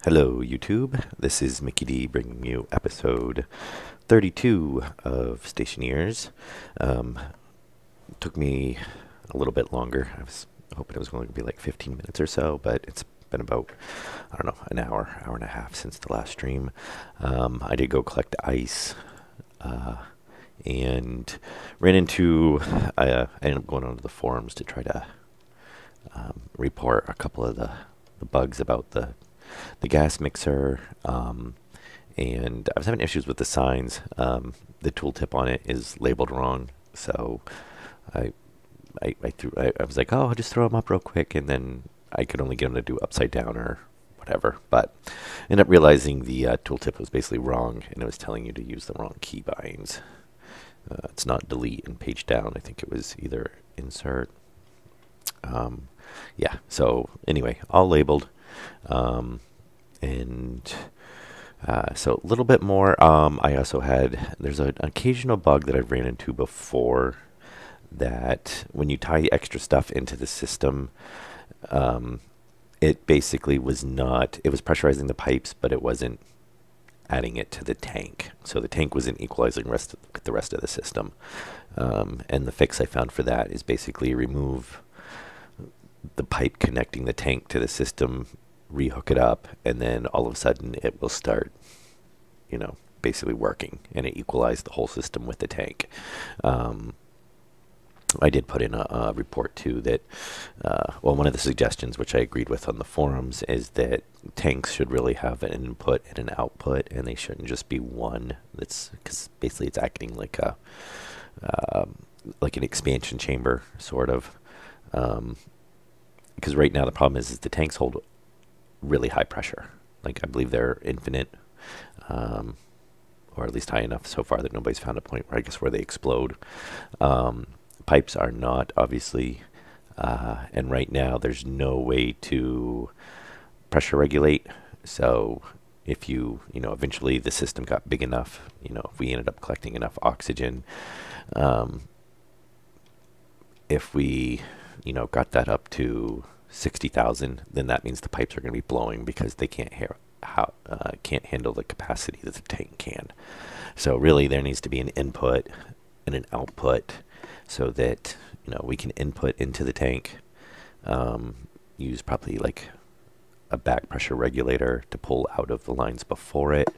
Hello, YouTube. This is Mickey D bringing you episode 32 of Stationeers. Took me a little bit longer. I was hoping it was going to be like 15 minutes or so, but it's been about, I don't know, an hour and a half since the last stream. I did go collect ice and ran into, I ended up going onto the forums to try to report a couple of the bugs about the gas mixer, and I was having issues with the signs. The tooltip on it is labeled wrong, so I I was like, oh, I'll just throw them up real quick, and then I could only get them to do upside down or whatever. But ended up realizing the tooltip was basically wrong, and it was telling you to use the wrong key binds. It's not delete and page down. I think it was either insert. Yeah. So anyway, all labeled. And so a little bit more. I also had, there's an occasional bug that I've ran into before, that when you tie extra stuff into the system, it basically was not, it was pressurizing the pipes, but it wasn't adding it to the tank. So the tank wasn't equalizing the rest of the system. And the fix I found for that is basically remove the pipe connecting the tank to the system, rehook it up, and then all of a sudden it will start, you know, basically working, and it equalized the whole system with the tank. I did put in a report too that, well, one of the suggestions which I agreed with on the forums is that tanks should really have an input and an output, and they shouldn't just be one. That's because basically it's acting like a like an expansion chamber, sort of. Because right now the problem is the tanks hold really high pressure. Like, I believe they're infinite, or at least high enough so far that nobody's found a point where, I guess, where they explode. Pipes are not, obviously, and right now there's no way to pressure regulate. So if you know, eventually the system got big enough, you know, if we ended up collecting enough oxygen, if we, you know, got that up to 60,000, then that means the pipes are going to be blowing because they can't can't handle the capacity that the tank can. So really, there needs to be an input and an output, so that, you know, we can input into the tank, use probably like a back pressure regulator to pull out of the lines before it.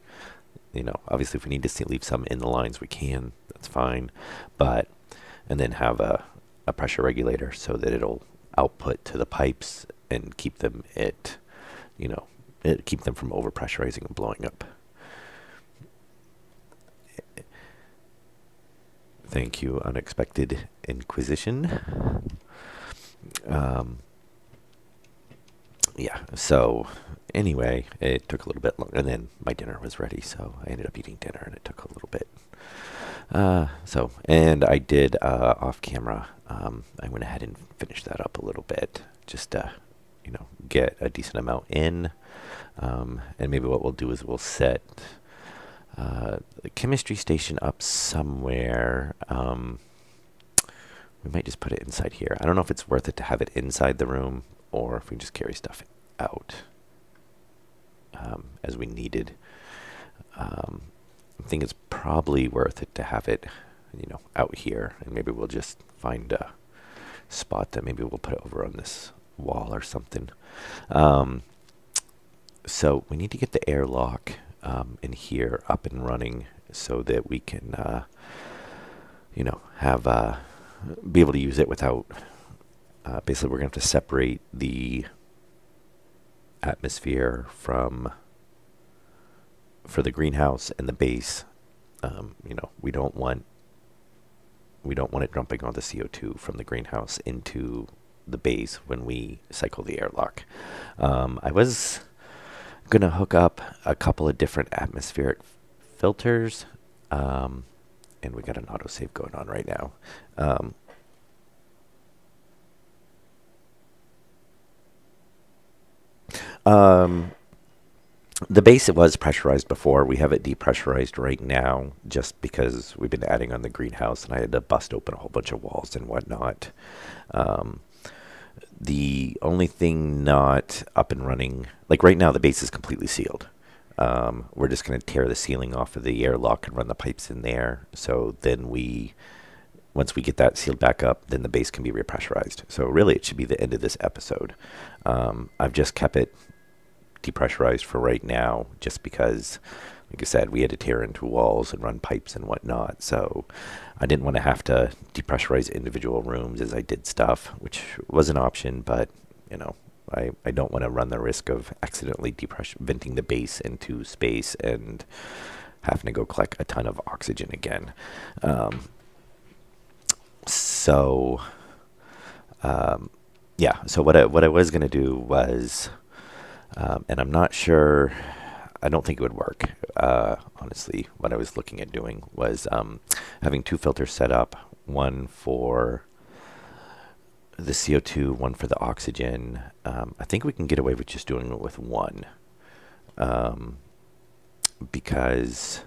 You know, obviously if we need to leave some in the lines, we can, that's fine. But, and then have a pressure regulator so that it'll output to the pipes and keep them at, you know, keep them from over pressurizing and blowing up. Thank you, Unexpected Inquisition. Yeah, so anyway, it took a little bit longer, and then my dinner was ready, so I ended up eating dinner, and it took a little bit. So, and I did, off camera, I went ahead and finished that up a little bit, just to, you know, get a decent amount in. And maybe what we'll do is we'll set the chemistry station up somewhere. We might just put it inside here. I don't know if it's worth it to have it inside the room, or if we just carry stuff out as we needed. I think it's probably worth it to have it, you know, out here, and maybe we'll just find a spot that maybe we'll put it over on this wall or something. So we need to get the airlock in here up and running so that we can, you know, have be able to use it without. Basically, we're going to have to separate the atmosphere for the greenhouse and the base. You know, we don't want it dumping all the CO2 from the greenhouse into the base when we cycle the airlock. I was going to hook up a couple of different atmospheric filters, and we got an autosave going on right now. The base, it was pressurized before. We have it depressurized right now just because we've been adding on the greenhouse, and I had to bust open a whole bunch of walls and whatnot. The only thing not up and running, like right now, the base is completely sealed. We're just going to tear the ceiling off of the airlock and run the pipes in there. So then once we get that sealed back up, then the base can be repressurized. So really, it should be the end of this episode. I've just kept it depressurized for right now, just because, like I said, we had to tear into walls and run pipes and whatnot. So I didn't want to have to depressurize individual rooms as I did stuff, which was an option, but I don't want to run the risk of accidentally venting the base into space and having to go collect a ton of oxygen again. Yeah. So what I was gonna do was, and I'm not sure. I don't think it would work. Honestly, what I was looking at doing was having two filters set up, one for the CO2, one for the oxygen. I think we can get away with just doing it with one, because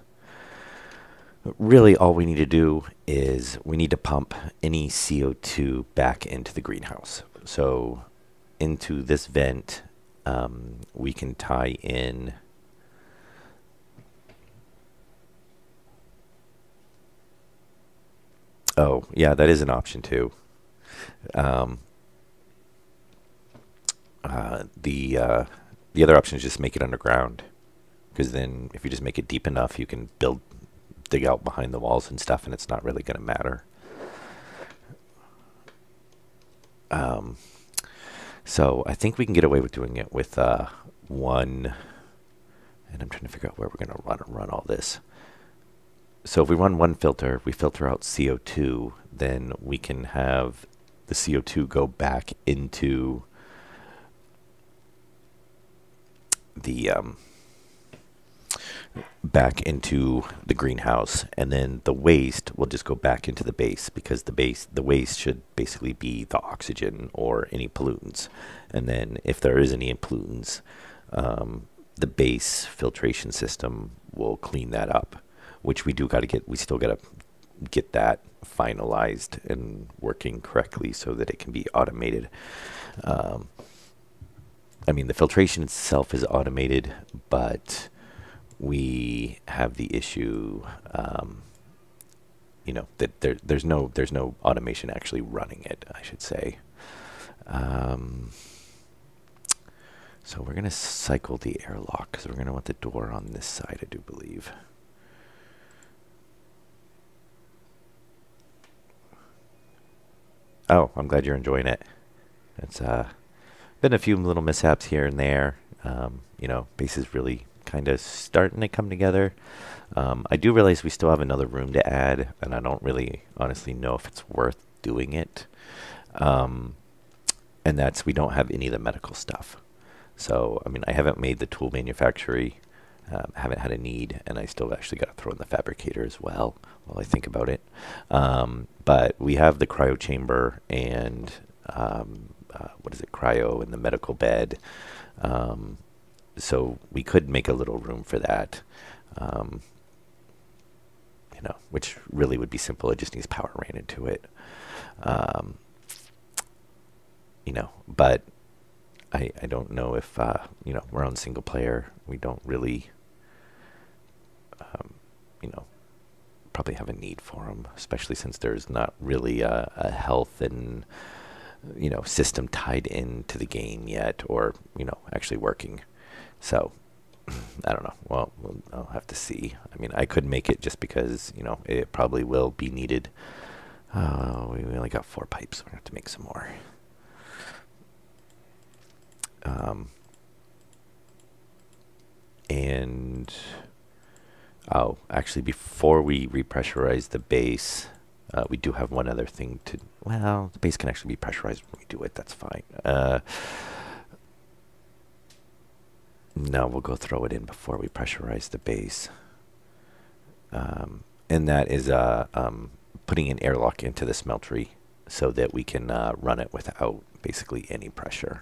really all we need to do is we need to pump any CO2 back into the greenhouse. So into this vent, we can tie in oh yeah, that is an option too. Um, the other option is just make it underground, because then if you just make it deep enough, you can dig out behind the walls and stuff, and it's not really going to matter. So I think we can get away with doing it with one, and I'm trying to figure out where we're going to run all this. So if we run one filter, we filter out CO2, then we can have the CO2 go back into the greenhouse, and then the waste will just go back into the base, because the waste should basically be the oxygen or any pollutants. And then if there is any pollutants, the base filtration system will clean that up, which we still got to get that finalized and working correctly so that it can be automated. I mean, the filtration itself is automated, but we have the issue, that there's no automation actually running it, I should say. So we're going to cycle the airlock, because we're going to want the door on this side, I do believe. Oh, I'm glad you're enjoying it. It's been a few little mishaps here and there. Base is really kind of starting to come together. I do realize we still have another room to add, and I don't really honestly know if it's worth doing it. And that's, we don't have any of the medical stuff. So, I mean, I haven't made the tool manufacturer, haven't had a need, and I still actually got to throw in the fabricator as well while I think about it. But we have the cryo chamber and cryo in the medical bed. So we could make a little room for that, which really would be simple. It just needs power ran into it. But I don't know if, we're on single player. We don't really, probably have a need for them, especially since there's not really a health and, system tied into the game yet, or, actually working. So, I don't know. Well, I'll have to see. I mean, I could make it just because, it probably will be needed. We only got 4 pipes. We're going to have to make some more. Actually, before we repressurize the base, we do have one other thing well, the base can actually be pressurized when we do it. That's fine. No, we'll go throw it in before we pressurize the base. And that is putting an airlock into the smeltery so that we can run it without basically any pressure.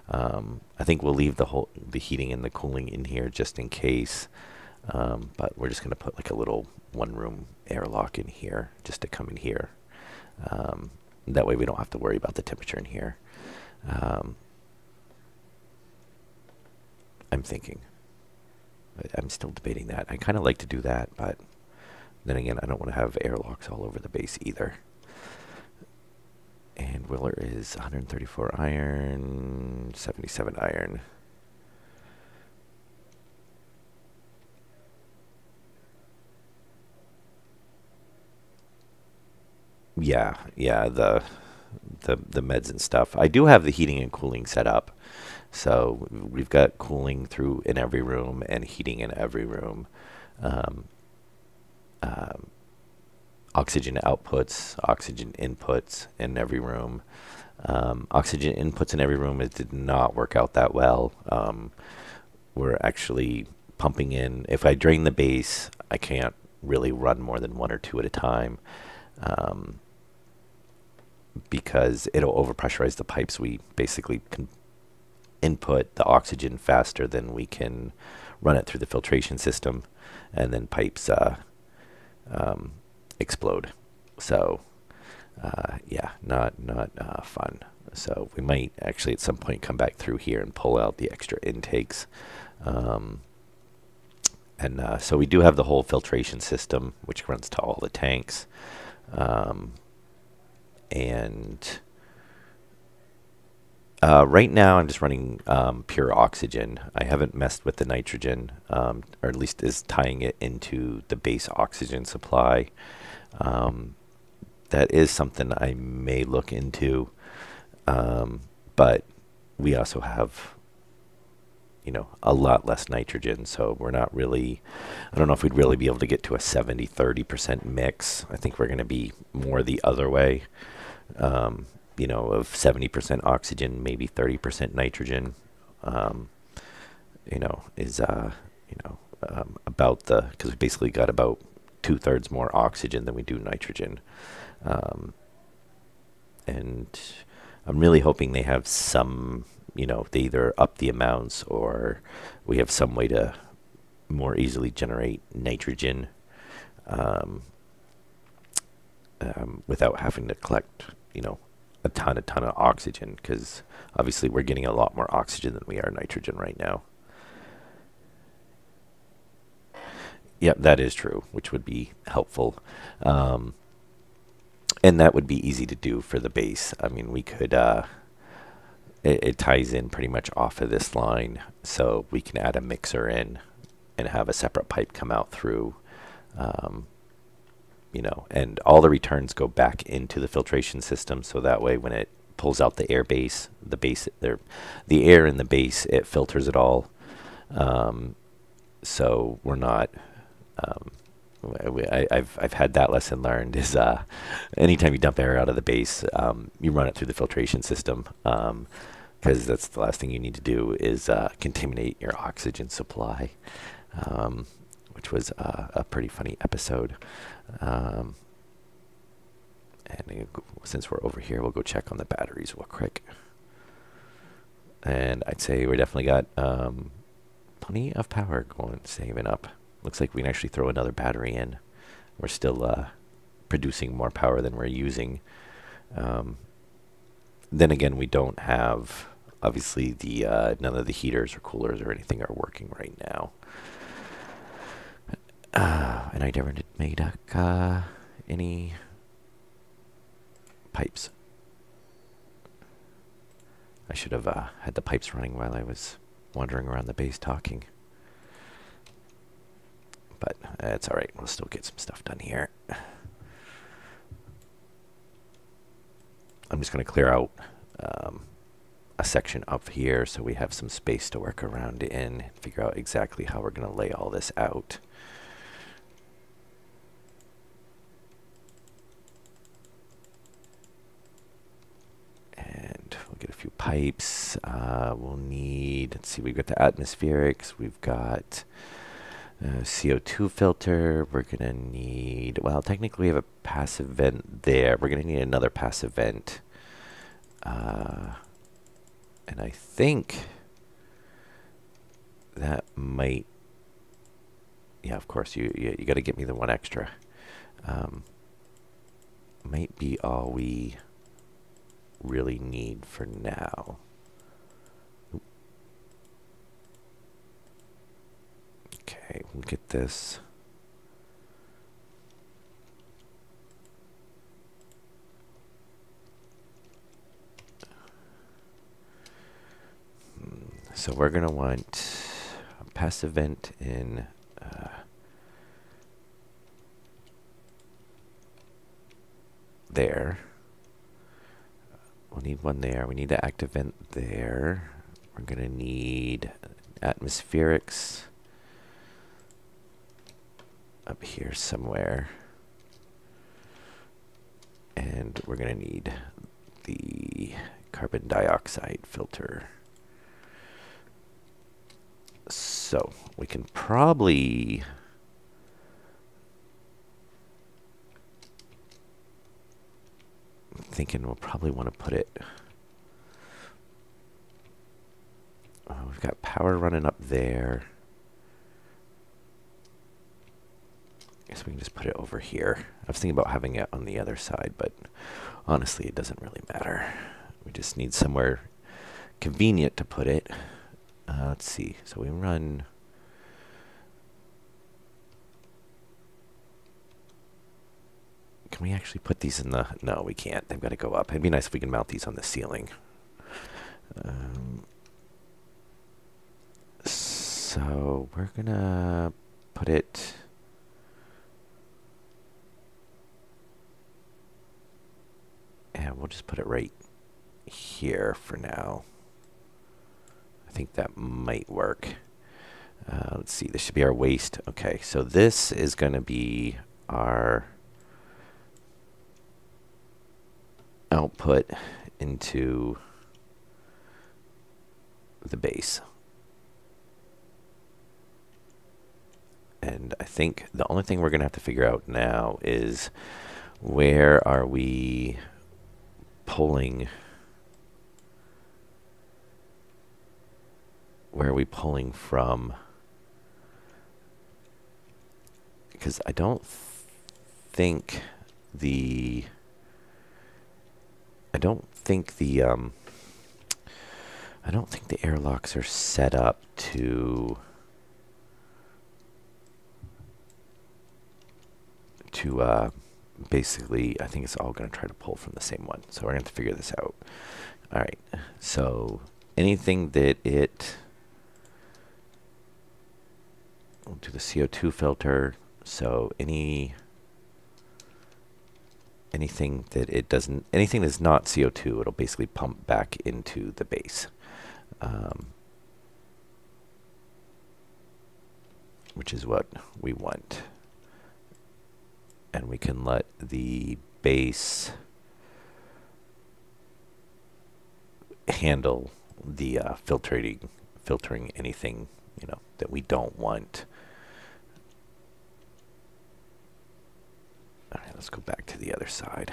I think we'll leave the heating and the cooling in here just in case, but we're just going to put like a little one-room airlock in here just to come in here. That way we don't have to worry about the temperature in here. Um, I'm thinking. I'm still debating that. I kind of like to do that, but then again, I don't want to have airlocks all over the base either. And Willer is 134 iron, 77 iron. Yeah, yeah, the meds and stuff. I do have the heating and cooling set up. So we've got cooling through in every room and heating in every room. Um, um, Oxygen outputs, oxygen inputs in every room. Oxygen inputs in every room, it did not work out that well. We're actually pumping in. If I drain the base, I can't really run more than one or two at a time. Um, because it'll overpressurize the pipes. We basically can input the oxygen faster than we can run it through the filtration system, and then pipes um, explode. So yeah, not fun. So we might actually at some point come back through here and pull out the extra intakes. Um, and so we do have the whole filtration system, which runs to all the tanks. Um, and right now I'm just running pure oxygen. I haven't messed with the nitrogen, or at least is tying it into the base oxygen supply. That is something I may look into, but we also have, a lot less nitrogen, so we're not really, I don't know if we'd really be able to get to a 70-30% mix. I think we're going to be more the other way, of 70% oxygen, maybe 30% nitrogen, um, is, about because we basically got about 2/3 more oxygen than we do nitrogen. Um, and I'm really hoping they have some, they either up the amounts or we have some way to more easily generate nitrogen um, without having to collect, a ton of oxygen, because obviously we're getting a lot more oxygen than we are nitrogen right now. Yeah, that is true, which would be helpful. Um, and that would be easy to do for the base. I mean, we could, it ties in pretty much off of this line, so we can add a mixer in and have a separate pipe come out through, um, and all the returns go back into the filtration system, so that way when it pulls out the air base, the air in the base, it filters it all. So we're not, um, I've had that lesson learned is anytime you dump air out of the base, you run it through the filtration system, because that's the last thing you need to do is contaminate your oxygen supply, which was a pretty funny episode. And since we're over here, we'll go check on the batteries real quick. And I'd say we definitely got plenty of power saving up. Looks like we can actually throw another battery in. We're still producing more power than we're using. Then again, we don't have, obviously, the none of the heaters or coolers or anything are working right now. And I never did make any pipes. I should have had the pipes running while I was wandering around the base talking. But it's alright, we'll still get some stuff done here. I'm just going to clear out a section up here so we have some space to work around in, figure out exactly how we're going to lay all this out. And we'll get a few pipes. We'll need, let's see, we've got the atmospherics, we've got CO2 filter. We're going to need, well, technically we have a passive vent there. We're going to need another passive vent. And I think that might, yeah, of course, you got to get me the one extra. Might be all we really need for now. Okay, we'll get this. So we're going to want a passive vent in there. We'll need one there. We need an active vent there. We're going to need atmospherics up here somewhere. And we're going to need the carbon dioxide filter. So we can probably thinking we'll probably want to put it. We've got power running up there. I guess we can just put it over here. I was thinking about having it on the other side, but honestly, it doesn't really matter. We just need somewhere convenient to put it. Let's see. So we run. Can we actually put these in the... No, we can't. They've got to go up. It'd be nice if we can mount these on the ceiling. So we're going to put it... And we'll just put it right here for now. I think that might work. Let's see. This should be our waste. Okay, so this is going to be our... output into the base. And I think the only thing we're going to have to figure out now is where are we pulling from? Because I don't think the airlocks are set up to basically, I think it's all going to try to pull from the same one. So we're going to have to figure this out. All right. So anything that we'll do the CO2 filter. So anything that's not CO2, it'll basically pump back into the base. Which is what we want. And we can let the base handle the filtering anything, that we don't want. All right, let's go back to the other side.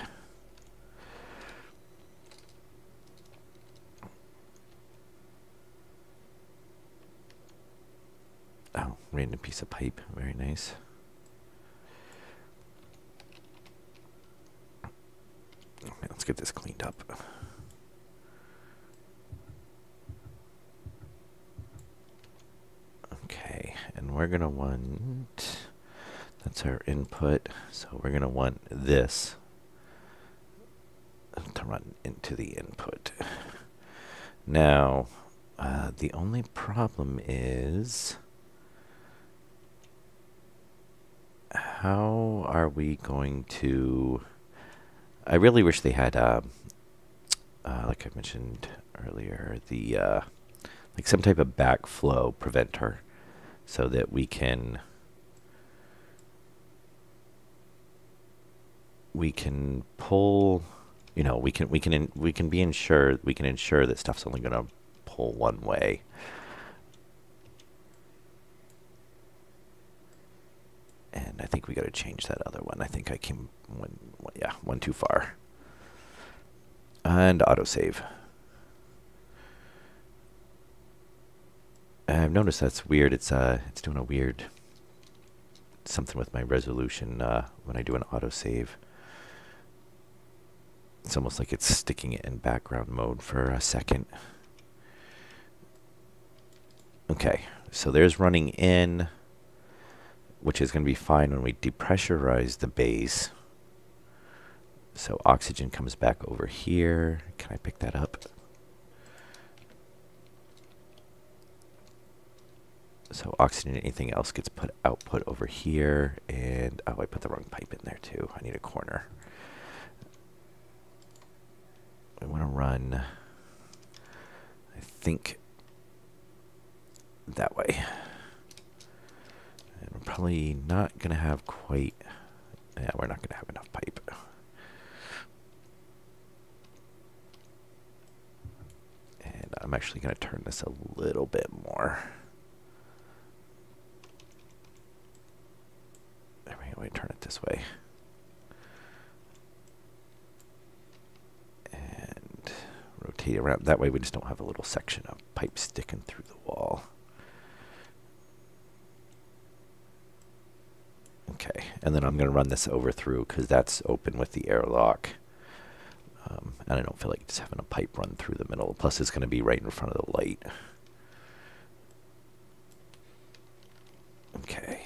Oh, random piece of pipe. Very nice. Okay, let's get this cleaned up. Okay, and we're going to want... That's our input. So we're going to want this to run into the input. Now, the only problem is... How are we going to... I really wish they had, like I mentioned earlier, the like some type of backflow preventer, so that we can pull, we can ensure that stuff's only going to pull one way. And I think we got to change that other one. I think I came one too far. And autosave. I've noticed that's weird. It's doing a weird something with my resolution when I do an autosave. It's almost like it's sticking it in background mode for a second. Okay, so there's running in, which is going to be fine when we depressurize the base. So oxygen comes back over here. Can I pick that up? So oxygen and anything else gets put output over here. And, oh, I put the wrong pipe in there too. I need a corner. I want to run, I think, that way. And we're probably not going to have quite, yeah, we're not going to have enough pipe. And I'm actually going to turn this a little bit more. Let me turn it this way. And rotate around. That way we just don't have a little section of pipe sticking through the wall. Okay, and then I'm going to run this over through because that's open with the airlock. And I don't feel like just having a pipe run through the middle. Plus it's going to be right in front of the light. Okay.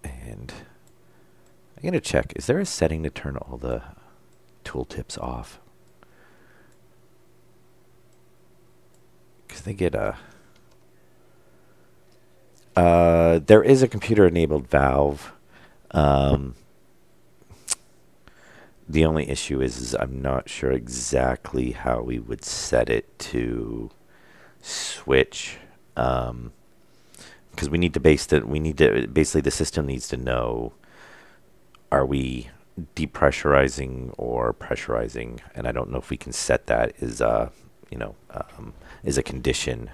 And I'm going to check, is there a setting to turn all the tooltips off? Because they get a... there is a computer-enabled valve. The only issue is I'm not sure exactly how we would set it to switch. Because we need to basically the system needs to know, are we depressurizing or pressurizing? And I don't know if we can set that as a, as a condition.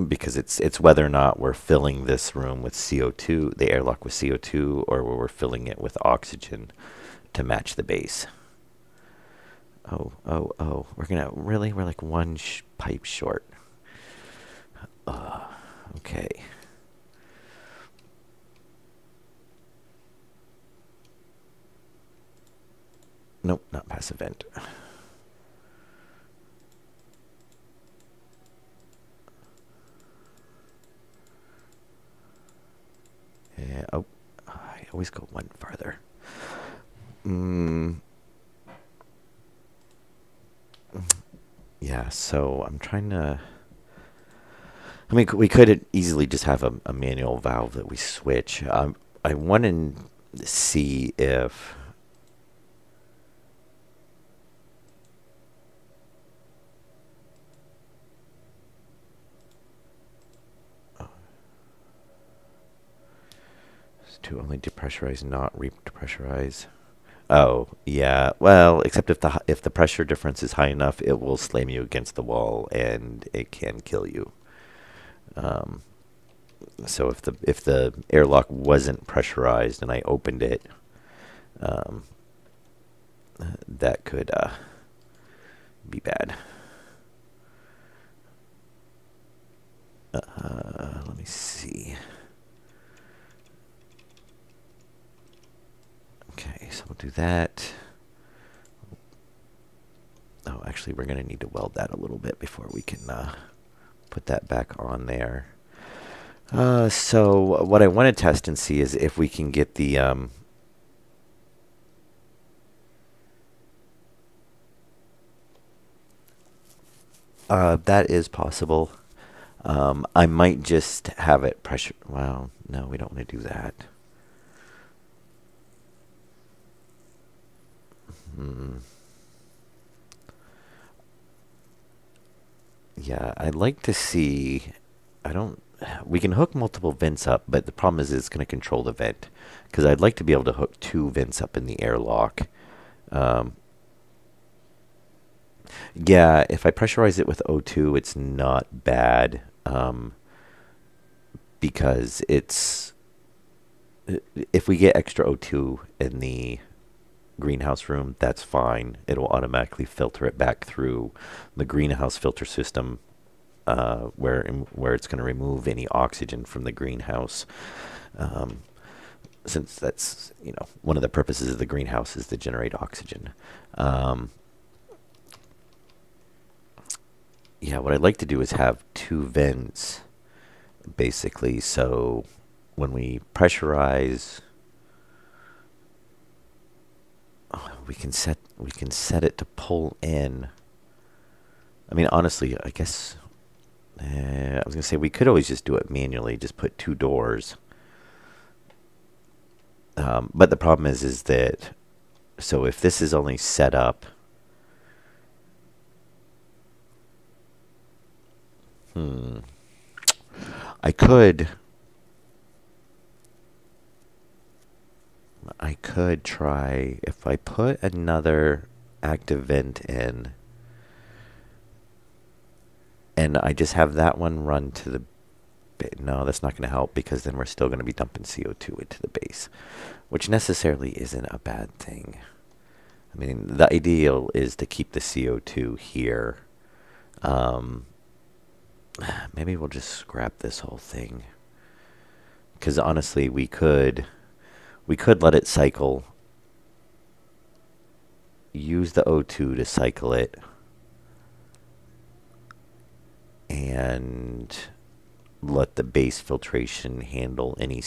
Because it's whether or not we're filling this room with CO2, the airlock with CO2, or we're filling it with oxygen to match the base. Oh, we're like one pipe short. Okay. Nope, not passive vent. Yeah, oh, I always go one farther. Yeah, so I'm trying to... I mean, we could easily just have a manual valve that we switch. I want to see if... To only depressurize, not repressurize. Oh, yeah. Well, except if the pressure difference is high enough, it will slam you against the wall and it can kill you. So if the airlock wasn't pressurized and I opened it, that could be bad. Let me see. Okay, so we'll do that. Oh, actually, we're going to need to weld that a little bit before we can put that back on there. So what I want to test and see is if we can get the... that is possible. I might just have it pressure... Well, no, we don't want to do that. Yeah, I'd like to see... We can hook multiple vents up, but the problem is it's going to control the vent. Because I'd like to be able to hook 2 vents up in the airlock. Yeah, if I pressurize it with O2, it's not bad. Because if we get extra O2 in the greenhouse room, that's fine. It'll automatically filter it back through the greenhouse filter system where it's going to remove any oxygen from the greenhouse. Um, since that's, one of the purposes of the greenhouse is to generate oxygen. Yeah, what I'd like to do is have two vents, basically, so when we pressurize, we can set it to pull in. I mean, honestly, I guess I was gonna say we could always just do it manually, just put two doors. But the problem is that, so if this is only set up, I could try if I put another active vent in, and I just have that one run to the. No, that's not going to help because then we're still going to be dumping CO2 into the base, which necessarily isn't a bad thing. I mean, the ideal is to keep the CO2 here. Maybe we'll just scrap this whole thing. Because honestly, we could let it cycle. Use the O2 to cycle it. And let the base filtration handle any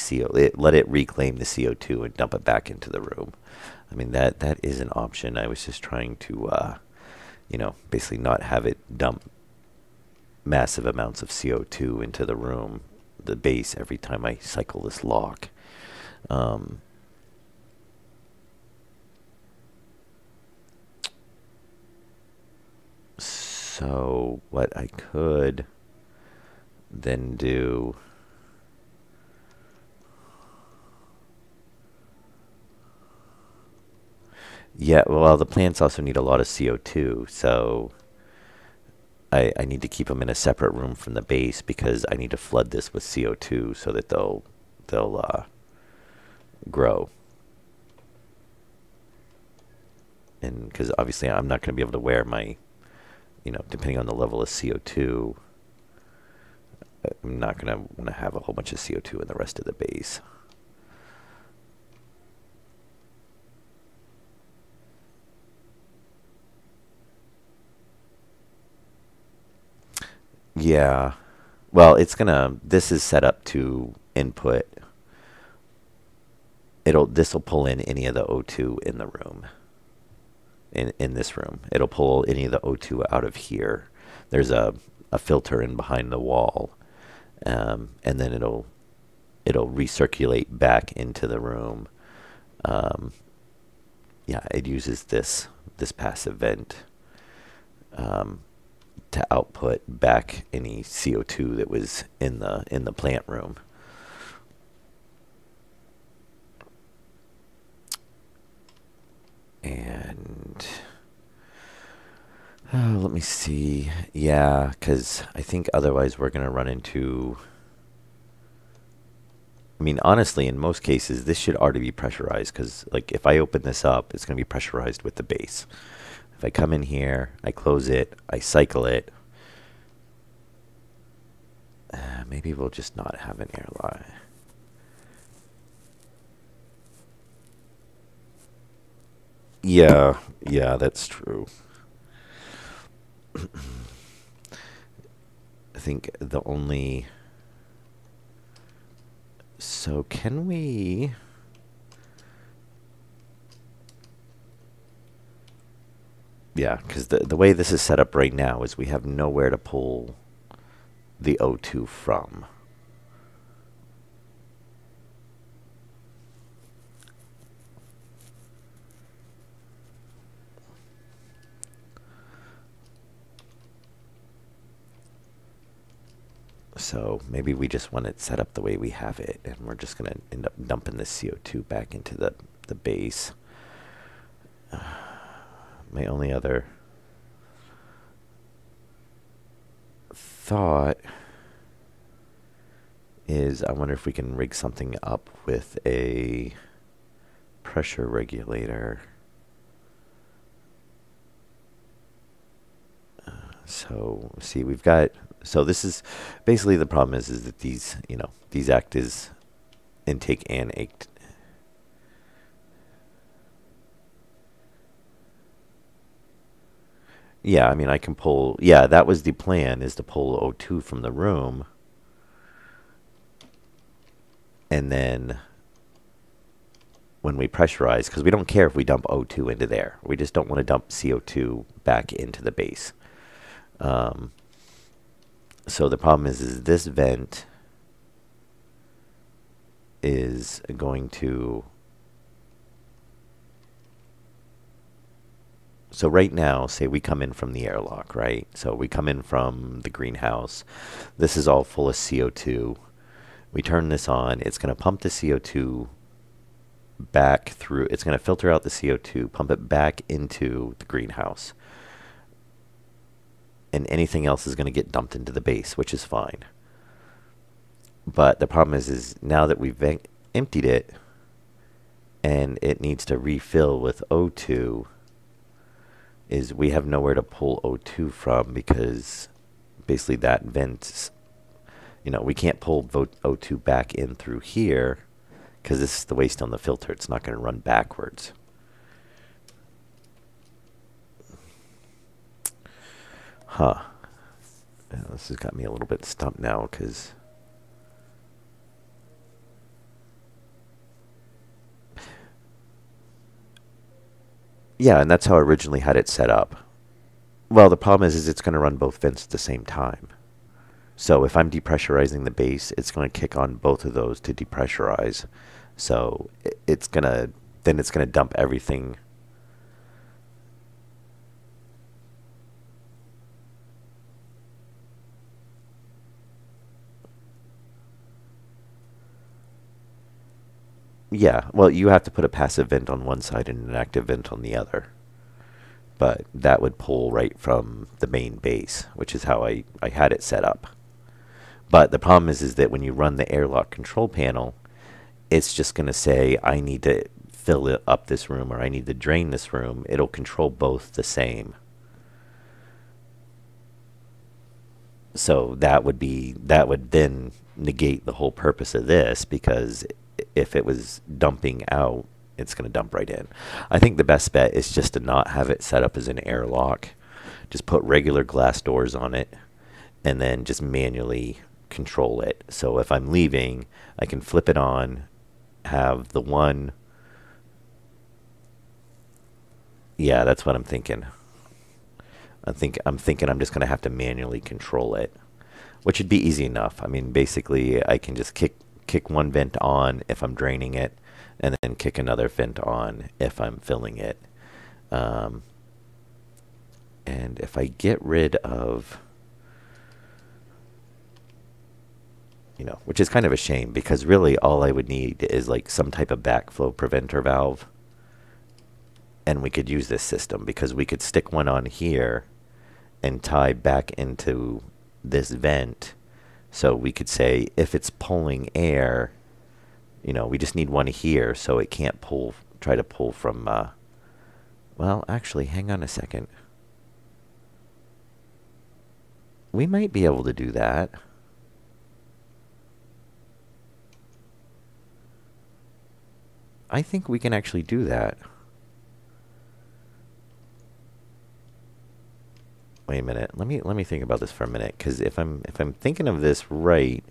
let it reclaim the CO2 and dump it back into the room. I mean, that is an option. I was just trying to, basically not have it dump massive amounts of CO2 into the room, the base, every time I cycle this lock. So what I could then do, yeah, well, the plants also need a lot of CO2, so I need to keep them in a separate room from the base because I need to flood this with CO2 so that they'll grow. And because obviously I'm not going to be able to wear my, depending on the level of CO2, I'm not going to want to have a whole bunch of CO2 in the rest of the base. Yeah. Well, this is set up to input. This will pull in any of the O2 in the room. In this room. It'll pull any of the O2 out of here. There's a filter in behind the wall. And then it'll recirculate back into the room. Yeah, it uses this passive vent to output back any CO2 that was in the plant room. And let me see. Yeah, because I think otherwise we're going to run into. I mean, honestly, in most cases, this should already be pressurized because, like, if I open this up, it's going to be pressurized with the base. If I come in here, I close it, I cycle it. Maybe we'll just not have an airline. Yeah, that's true. I think the only. So can we? Yeah, because the way this is set up right now is we have nowhere to pull the O2 from. So maybe we just want it set up the way we have it, and we're just going to end up dumping this CO2 back into the base. My only other thought is I wonder if we can rig something up with a pressure regulator. So see, we've got So this is basically the problem is that these, these act as intake and act. Yeah, I mean, I can pull, yeah, that was the plan, is to pull O2 from the room. And then when we pressurize, because we don't care if we dump O2 into there. We just don't want to dump CO2 back into the base. So the problem is this vent is going to... So right now, say we come in from the airlock, right? So we come in from the greenhouse. This is all full of CO2. We turn this on. It's going to pump the CO2 back through. It's going to filter out the CO2, pump it back into the greenhouse. And anything else is going to get dumped into the base, which is fine. But the problem is now that we've emptied it and it needs to refill with O2, is we have nowhere to pull O2 from, because basically that vent, we can't pull O2 back in through here because this is the waste on the filter. It's not going to run backwards. Huh. This has got me a little bit stumped now, because... Yeah, and that's how I originally had it set up. Well, the problem is it's going to run both vents at the same time. So if I'm depressurizing the base, it's going to kick on both of those to depressurize. So it's going to, then it's going to dump everything. Yeah, well, you have to put a passive vent on one side and an active vent on the other. But that would pull right from the main base, which is how I had it set up. But the problem is that when you run the airlock control panel, it's just going to say, I need to fill it up this room, or I need to drain this room. It'll control both the same. So that would then negate the whole purpose of this, because if it was dumping out, it's going to dump right in. I think the best bet is just to not have it set up as an airlock. Just put regular glass doors on it, and then just manually control it. So if I'm leaving, I can flip it on, have the one... Yeah, that's what I'm thinking. I'm thinking I'm just going to have to manually control it, which would be easy enough. I mean, basically, I can just kick one vent on if I'm draining it, and then kick another vent on if I'm filling it. And if I get rid of, which is kind of a shame, because really all I would need is like some type of backflow preventer valve, and we could use this system, because we could stick one on here and tie back into this vent. So we could say if it's pulling air, we just need one here so it can't try to pull from, well, actually, hang on a second. We might be able to do that. I think we can actually do that. Wait a minute. Let me think about this for a minute, because if I'm thinking of this right,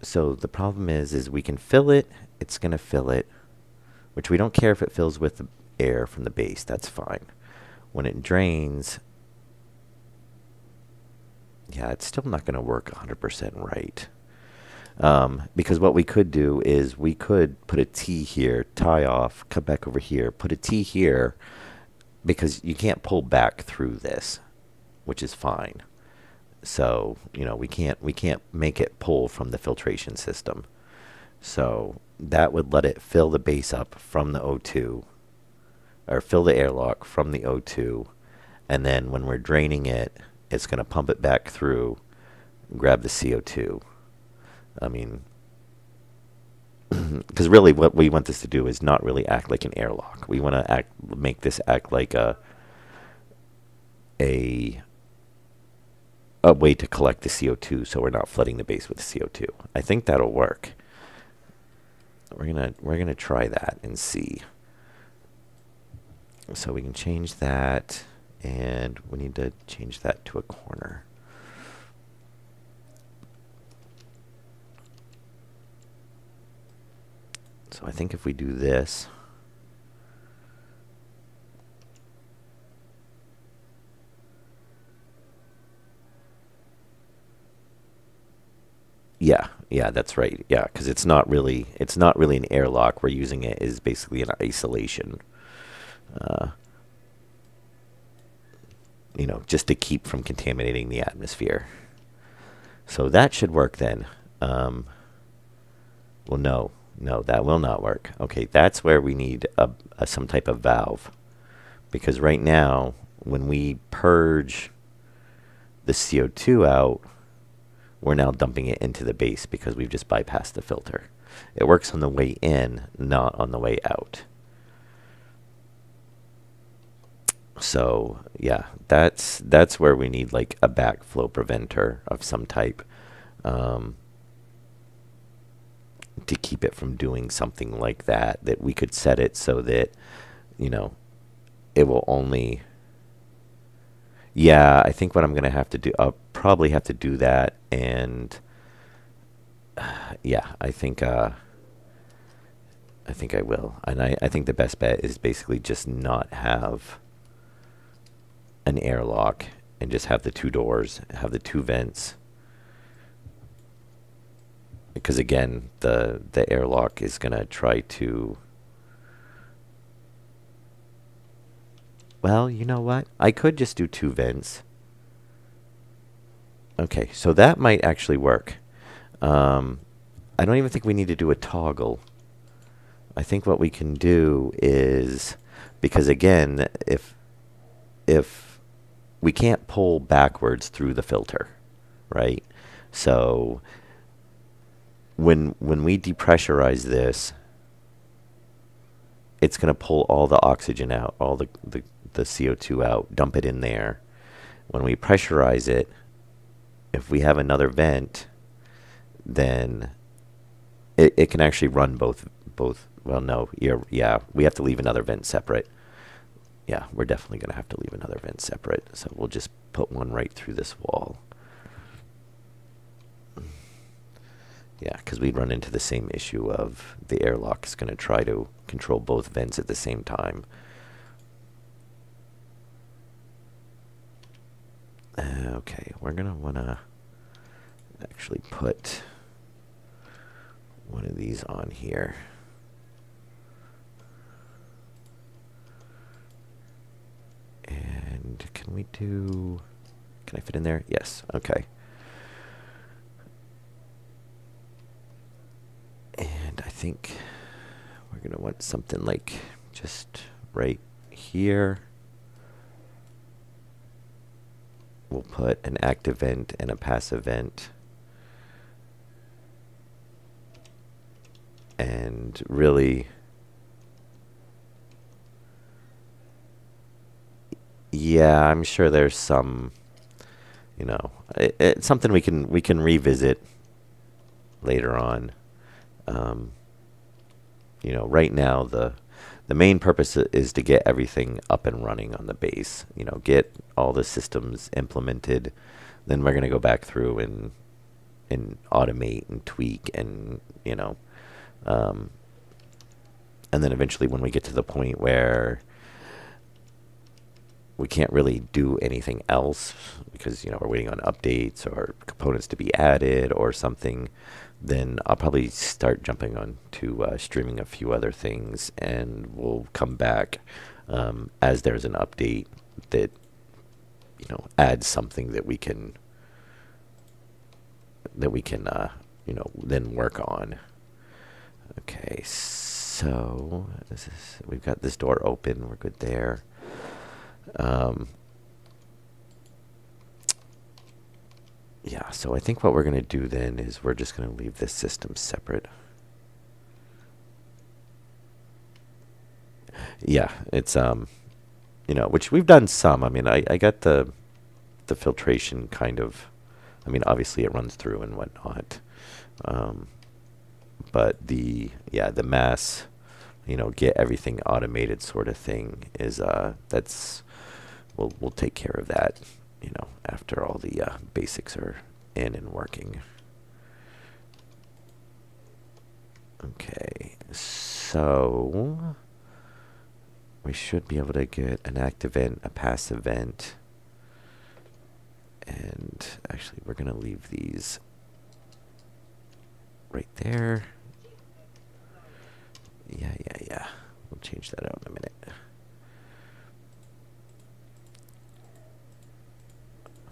so the problem is we can fill it. It's going to fill it, which we don't care if it fills with the air from the base. That's fine. When it drains, yeah, it's still not going to work 100% right. Because what we could do is we could put a T here, tie off, come back over here, put a T here, because you can't pull back through this, which is fine. So, we can't make it pull from the filtration system. So that would let it fill the base up from the O2, or fill the airlock from the O2, and then when we're draining it, it's going to pump it back through, grab the CO2. I mean, because really what we want this to do is not really act like an airlock. We want to make this act like a a way to collect the CO2 so we're not flooding the base with CO2. I think that'll work. We're gonna try that and see. So we can change that, and we need to change that to a corner. So I think if we do this, yeah, that's right. Yeah, because it's not really an airlock. We're using it as basically an isolation. Uh, just to keep from contaminating the atmosphere. So that should work then. Well, no, that will not work. Okay, that's where we need some type of valve. Because right now, when we purge the CO2 out, we're now dumping it into the base because we've just bypassed the filter. It works on the way in, not on the way out. So yeah, that's where we need like a backflow preventer of some type, to keep it from doing something like that. That we could set it so that it will only. Yeah, I think what I'm gonna have to do, I'll probably have to do that, and yeah, I think I will, and I think the best bet is basically just not have an airlock and just have the two doors, have the two vents, because again, the airlock is gonna try to. Well, you know what? I could just do two vents. Okay, so that might actually work. I don't even think we need to do a toggle. I think what we can do is, because again, if we can't pull backwards through the filter, right? So when we depressurize this, it's going to pull all the oxygen out, all the CO2 out, dump it in there. When we pressurize it, if we have another vent, then it can actually run both. Well, no, yeah, we have to leave another vent separate. Yeah, we're definitely going to have to leave another vent separate. So we'll just put one right through this wall. Yeah, because we'd run into the same issue of the airlock is going to try to control both vents at the same time. Okay, we're going to want to actually put one of these on here. And can I fit in there? Yes, okay. And I think we're going to want something like just right here. We'll put an active vent and a passive vent. And really, yeah, I'm sure there's some, it's something we can revisit later on. Right now the main purpose is to get everything up and running on the base. Get all the systems implemented. Then we're gonna go back through and automate and tweak and and then eventually when we get to the point where we can't really do anything else because we're waiting on updates or components to be added or something, then I'll probably start jumping on to streaming a few other things, and we'll come back as there's an update that adds something that we can then work on. Okay, so we've got this door open. We're good there. Yeah, so I think what we're going to do then is we're just going to leave this system separate. Yeah, it's which we've done some. I mean, I got the filtration kind of I mean, obviously it runs through and whatnot. But the mass, get everything automated sort of thing is that's we'll take care of that, after all the basics are in and working. Okay, so we should be able to get an active vent, a passive vent, and actually we're gonna leave these right there. Yeah. We'll change that out in a minute.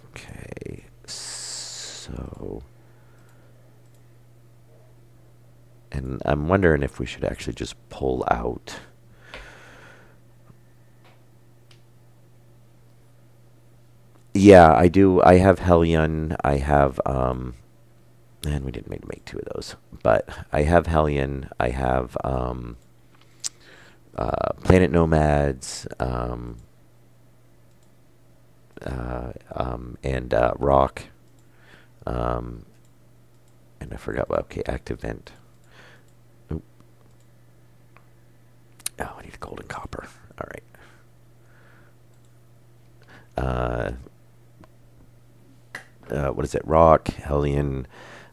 Okay, so, and I'm wondering if we should actually just pull out. Yeah, I do. I have Hellion. I have, and we didn't make two of those, but I have Hellion. I have Planet Nomads, and Rock, and I forgot what. Okay, Active Vent. Oh, I need gold and copper. All right. What is it? Rock, Hellion,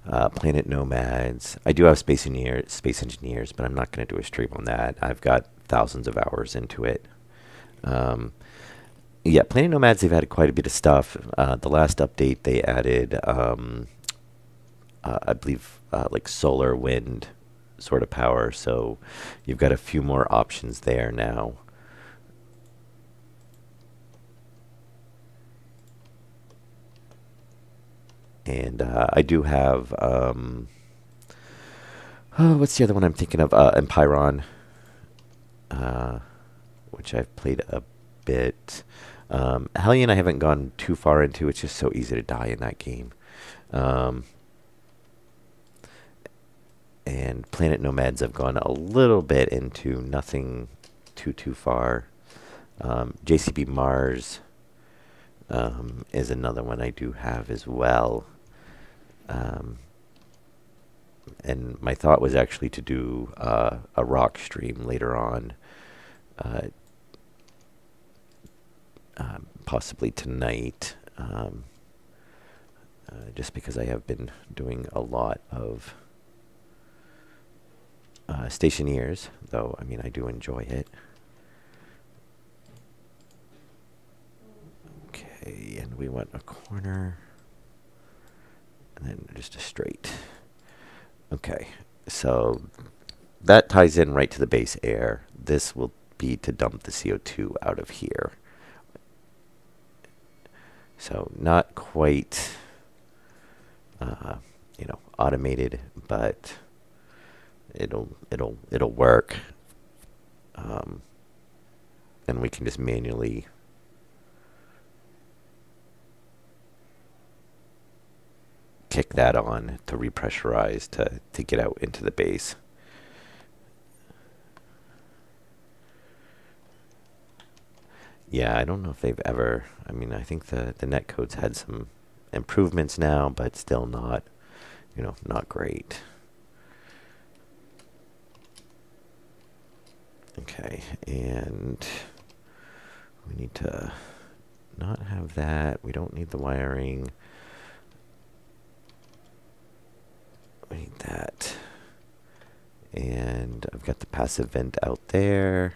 Planet Nomads. I do have Space Engineers, but I'm not going to do a stream on that. I've got thousands of hours into it. Yeah, Planet Nomads, they've added quite a bit of stuff. The last update, they added, I believe, like solar, wind sort of power. So you've got a few more options there now. And I do have, what's the other one I'm thinking of? Empiron, which I've played a bit. Hellion I haven't gone too far into. It's just so easy to die in that game. And Planet Nomads I've gone a little bit into, nothing too far. JCB Mars is another one I do have as well. And my thought was actually to do a rock stream later on, possibly tonight, just because I have been doing a lot of Stationeers, though. I mean, I do enjoy it. Okay, and we want a corner, and then just a straight. Okay, so that ties in right to the base air. This will be to dump the CO2 out of here. So not quite, automated, but it'll work. And we can just manually kick that on to repressurize to get out into the base. Yeah, I don't know if they've ever, I mean, I think the netcode's had some improvements now, but still not, not great. Okay, and we need to not have that. We don't need the wiring. We need that. And I've got the passive vent out there.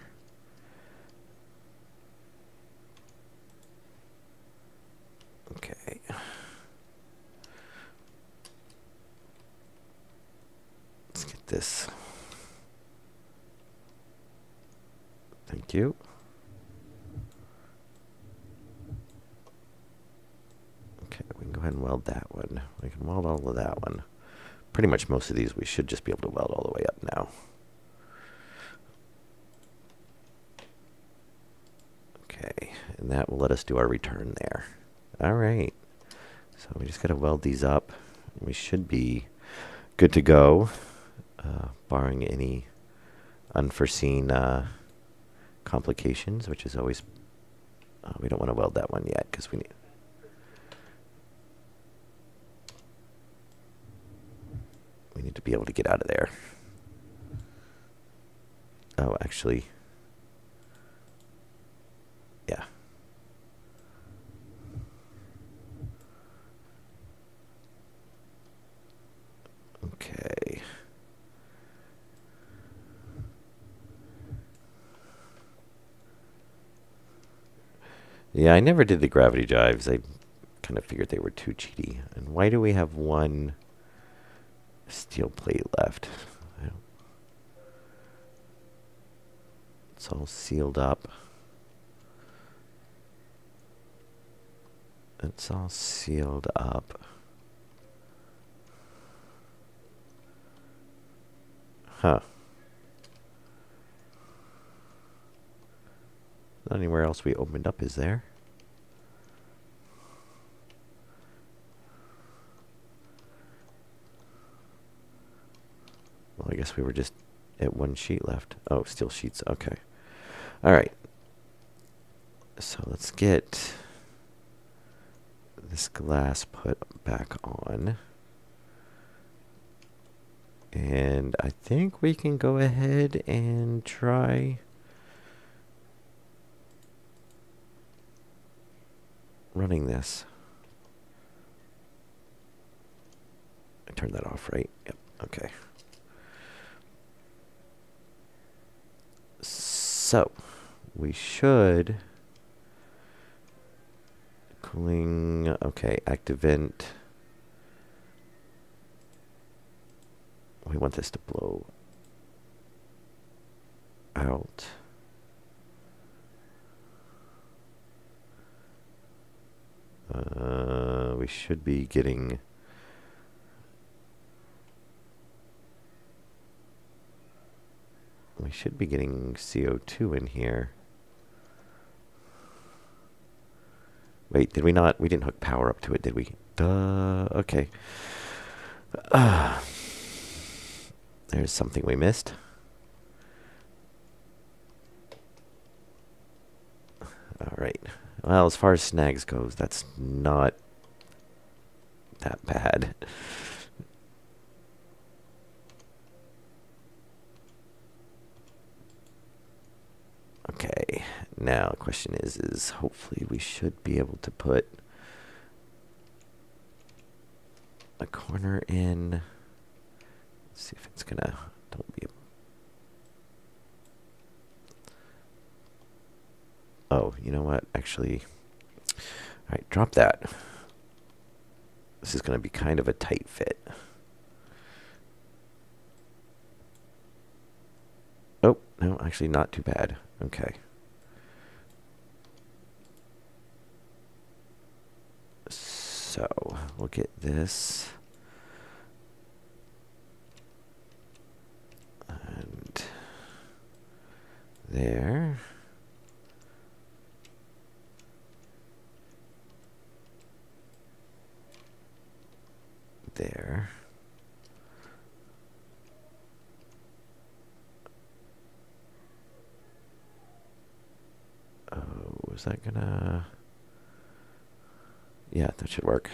Okay. Let's get this. Thank you. Okay, we can go ahead and weld that one. We can weld all of that one. Pretty much most of these we should just be able to weld all the way up now. Okay, and that will let us do our return there. All right, so we just got to weld these up. We should be good to go, barring any unforeseen complications, which is always, we don't want to weld that one yet because we need. need to be able to get out of there. Oh, actually, yeah. Okay. Yeah, I never did the gravity jives. I kind of figured they were too cheaty. And why do we have one steel plate left? It's all sealed up. It's all sealed up. Huh. Not anywhere else we opened up, is there? Well, I guess we were just at one sheet left. Oh, steel sheets. Okay. All right. So let's get this glass put back on. And I think we can go ahead and try running this. I turned that off, right? Yep. Okay. So we should cooling. Okay, active vent. We want this to blow out. We should be getting CO2 in here. Wait, did we not? We didn't hook power up to it, did we? Duh. Okay. There's something we missed. All right. Well, as far as snags goes, that's not that bad. Okay. Now the question is hopefully we should be able to put a corner in. Let's see if it's gonna. Don't be. Oh, you know what? Actually, all right. Drop that. This is gonna be kind of a tight fit. Oh no, actually not too bad. Okay. So we'll get this. And there. There. Oh, is that gonna... Yeah, that should work.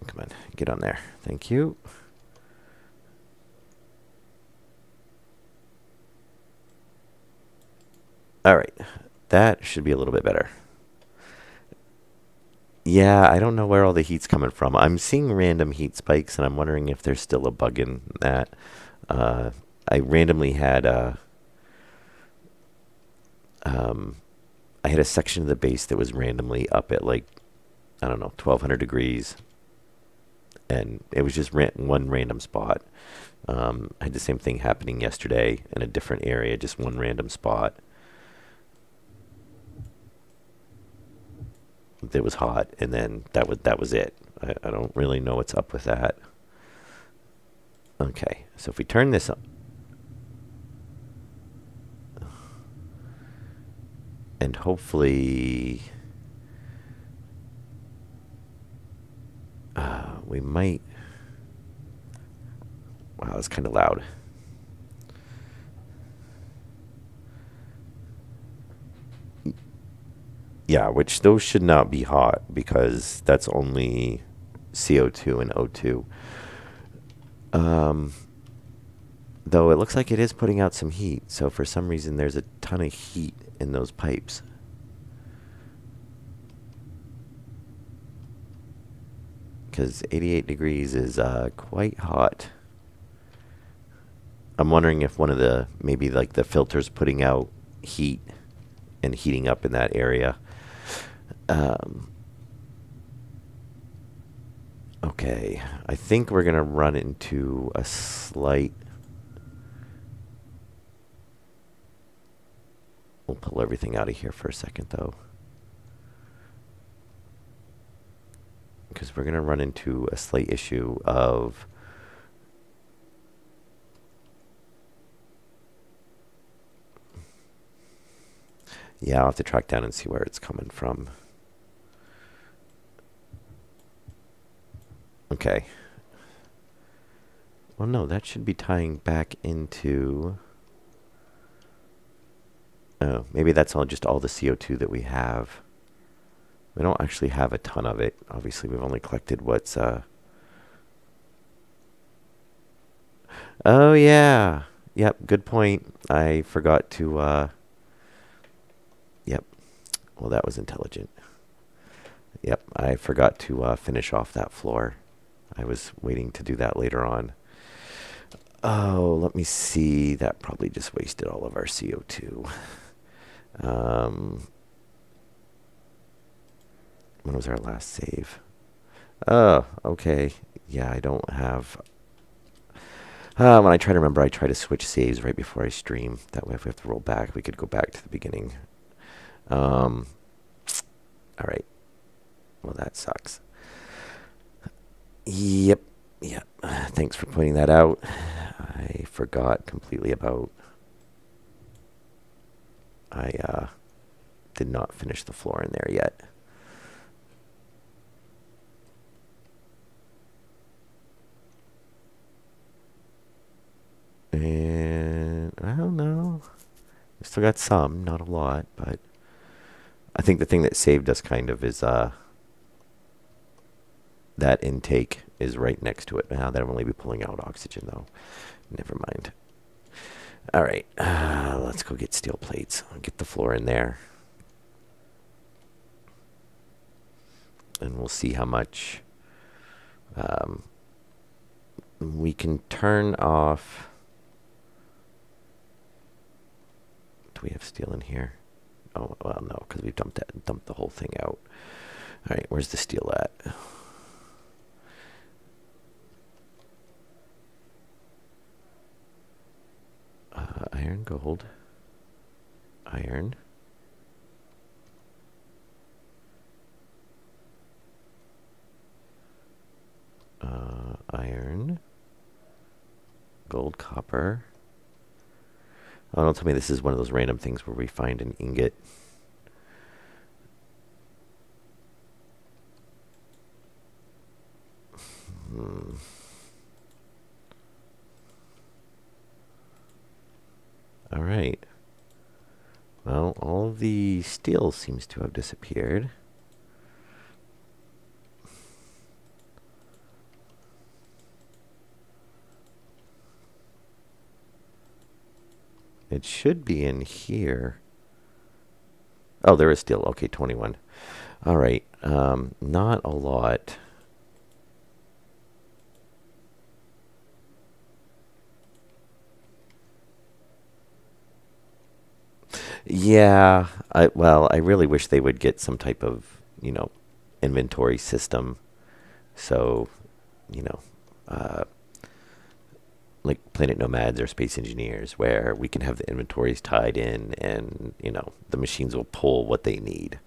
Come on, get on there. Thank you. All right, that should be a little bit better. Yeah, I don't know where all the heat's coming from. I'm seeing random heat spikes, and I'm wondering if there's still a bug in that. I randomly had I had a section of the base that was randomly up at like, I don't know, 1200 degrees. And it was just one random spot. I had the same thing happening yesterday in a different area, just one random spot. That was hot, and then that was it. I don't really know what's up with that. Okay, so if we turn this up, and hopefully we might. Wow, that's kind of loud. Yeah, which those should not be hot because that's only CO2 and O2. Though it looks like it is putting out some heat, so for some reason there's a ton of heat in those pipes. Because 88 degrees is quite hot. I'm wondering if one of the, maybe like the filters putting out heat and heating up in that area. Okay, I think we're going to run into a slight... We'll pull everything out of here for a second, though. Because we're going to run into a slight issue of... Yeah, I'll have to track down and see where it's coming from. Okay. Well, no, that should be tying back into... Oh, maybe that's all just all the CO2 that we have. We don't actually have a ton of it. Obviously, we've only collected what's... Oh, yeah. Yep, good point. I forgot to... Yep. Well, that was intelligent. Yep, I forgot to finish off that floor. I was waiting to do that later on. Oh, let me see. That probably just wasted all of our CO2. When was our last save? Oh, okay. Yeah, I don't have... when I try to remember, I try to switch saves right before I stream. That way if we have to roll back, we could go back to the beginning. All right. Well, that sucks. Yep. Yep. Thanks for pointing that out. I forgot completely about... I did not finish the floor in there yet. And I don't know. We still got some, not a lot, but I think the thing that saved us kind of is that intake is right next to it. Now that'll only be pulling out oxygen though. Never mind. All right, let's go get steel plates. I'll get the floor in there. And we'll see how much we can turn off. Do we have steel in here? Oh, well, no, because we've dumped the whole thing out. All right, where's the steel at? Iron, gold, iron. Iron, gold, copper. Oh, don't tell me this is one of those random things where we find an ingot. All right. Well, all of the steel seems to have disappeared. It should be in here. Oh, there is steel. Okay, 21. All right. Not a lot. Yeah, well, I really wish they would get some type of, inventory system. So, like Planet Nomads or Space Engineers, where we can have the inventories tied in and, the machines will pull what they need.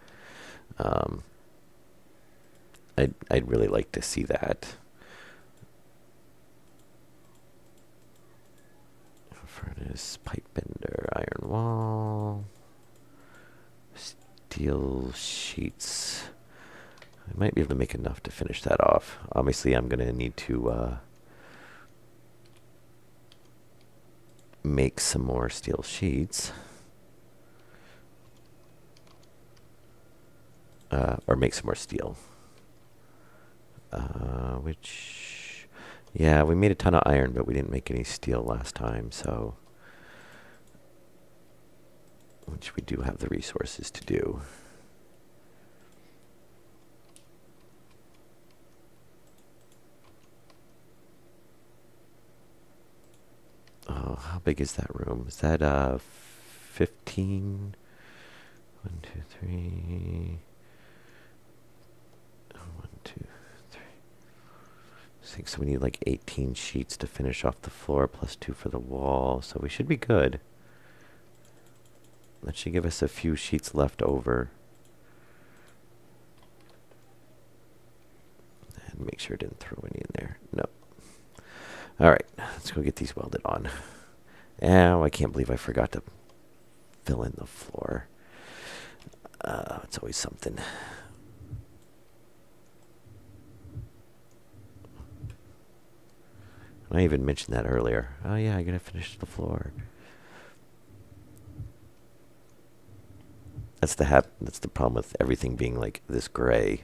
I'd really like to see that. Furnace, pipe bender, iron wall, steel sheets. I might be able to make enough to finish that off. Obviously, I'm going to need to make some more steel sheets. or make some more steel. Yeah, we made a ton of iron, but we didn't make any steel last time, so which we do have the resources to do. Oh, how big is that room? Is that 15? 1, 2, 3. 1, 2, 3. 6. So we need like 18 sheets to finish off the floor, plus 2 for the wall. So we should be good. That should give us a few sheets left over. And make sure I didn't throw any in there. No. Alright, let's go get these welded on. Oh, I can't believe I forgot to fill in the floor. It's always something. I even mentioned that earlier. Oh yeah, I gotta finish the floor. That's the problem with everything being like this gray.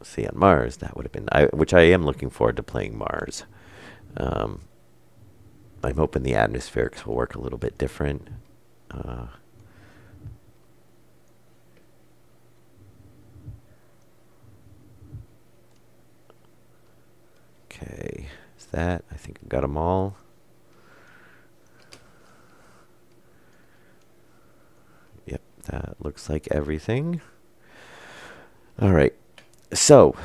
See, on Mars, that would have been, which I am looking forward to playing Mars. I'm hoping the atmospherics will work a little bit different. Okay, is that? I think I've got them all. Yep, that looks like everything. All right. So,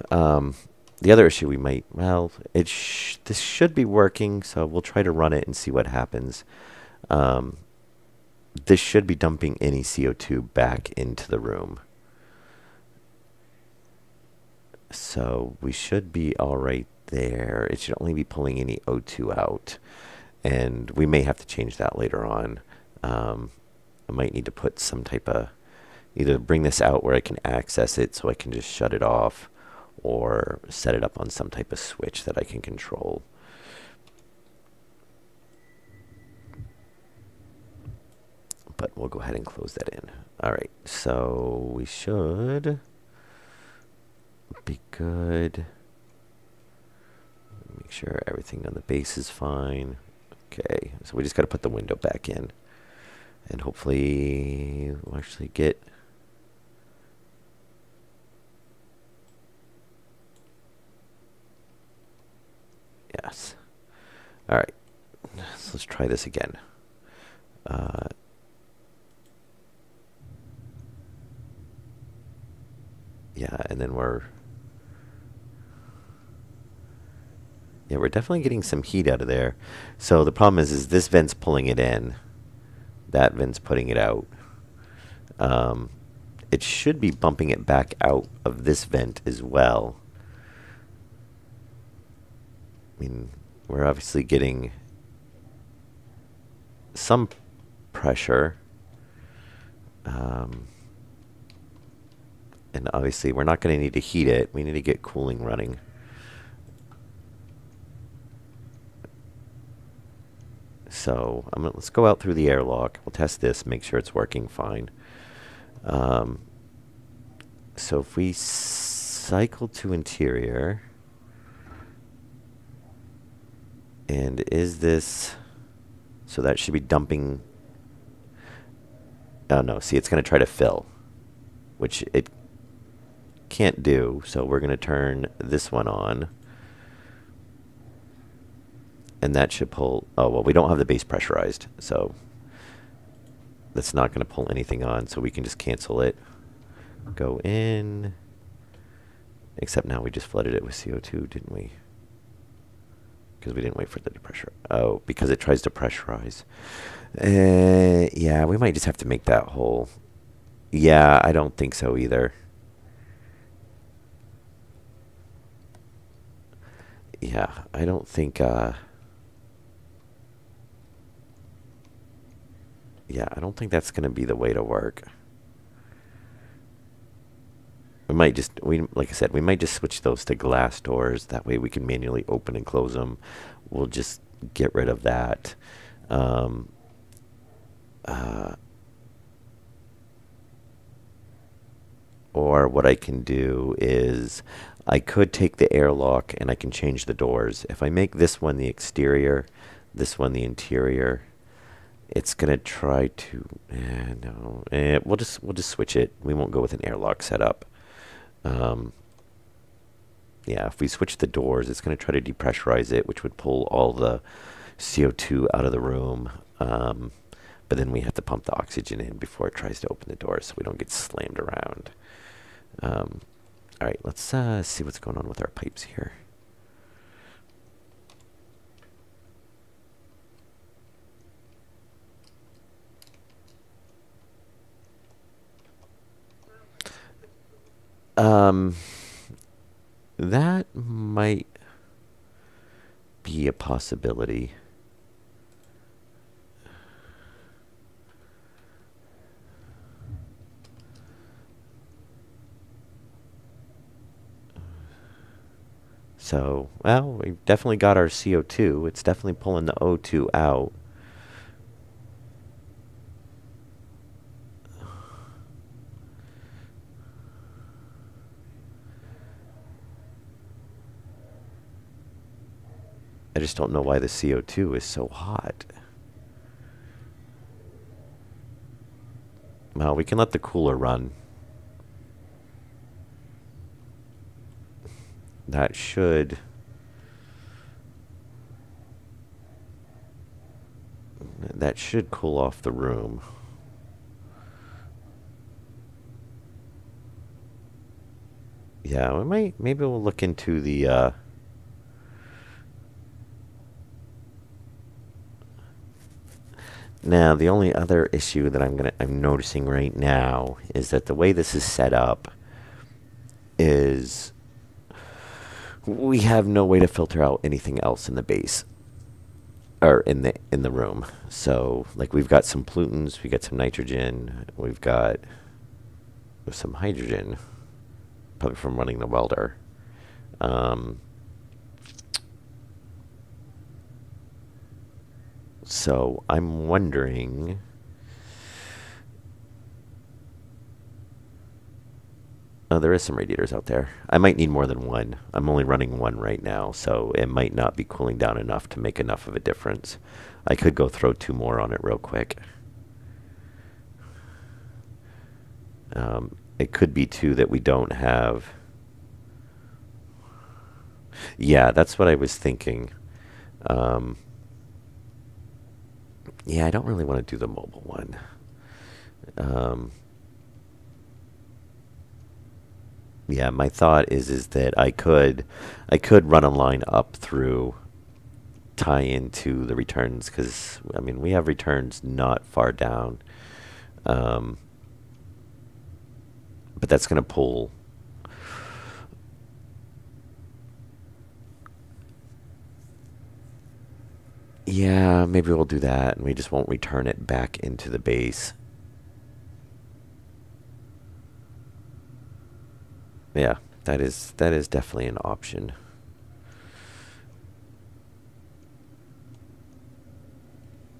the other issue we might, well, this should be working, so we'll try to run it and see what happens. This should be dumping any CO2 back into the room. So we should be all right there. It should only be pulling any O2 out. And we may have to change that later on. I might need to put some type of, either bring this out where I can access it so I can just shut it off, or set it up on some type of switch that I can control. But we'll go ahead and close that in. All right, so we should be good. Make sure everything on the base is fine. Okay, so we just got to put the window back in. And hopefully we'll actually get... Yes. All right, so let's try this again. Yeah, and then we're definitely getting some heat out of there. So the problem is this vent's pulling it in. That vent's putting it out. It should be bumping it back out of this vent as well. I mean, we're obviously getting some pressure. And obviously we're not going to need to heat it. We need to get cooling running. So let's go out through the airlock. We'll test this, make sure it's working fine. So if we cycle to interior, and is this, so that should be dumping, oh no, see, it's going to try to fill, which it can't do. So we're going to turn this one on. And that should pull, oh, well, we don't have the base pressurized, so that's not going to pull anything on, so we can just cancel it. Go in, except now we just flooded it with CO2, didn't we? Because we didn't wait for the pressure. Oh, because it tries to pressurize. Yeah, we might just have to make that whole. Yeah, I don't think so either. Yeah, I don't think, yeah, I don't think that's going to be the way to work. We might just, like I said, we might just switch those to glass doors. That way we can manually open and close them. We'll just get rid of that. Um, uh, or what I can do is I could take the airlock and I can change the doors. If I make this one the exterior, this one the interior, it's gonna try to. No, we'll just switch it. We won't go with an airlock setup. Um, yeah, if we switch the doors, it's gonna try to depressurize it, which would pull all the CO2 out of the room. But then we have to pump the oxygen in before it tries to open the door, so we don't get slammed around. All right, let's see what's going on with our pipes here. Um, that might be a possibility. So, well, we definitely got our CO2. It's definitely pulling the O2 out. I just don't know why the CO2 is so hot. Well, we can let the cooler run. That should cool off the room. Yeah, maybe we'll look into the now the only other issue that I'm noticing right now is that the way this is set up is we have no way to filter out anything else in the base or in the room. So like we've got some pollutants, we got some nitrogen, we've got some hydrogen, probably from running the welder. So I'm wondering. Oh, there is some radiators out there. I might need more than one. I'm only running one right now, so it might not be cooling down enough to make enough of a difference. I could go throw two more on it real quick. It could be too that we don't have. Yeah, that's what I was thinking. Yeah, I don't really want to do the mobile one. Yeah, my thought is that I could run a line up through, tie into the returns, because I mean we have returns not far down, but that's going to pull. Yeah, maybe we'll do that, and we just won't return it back into the base. Yeah, that is definitely an option.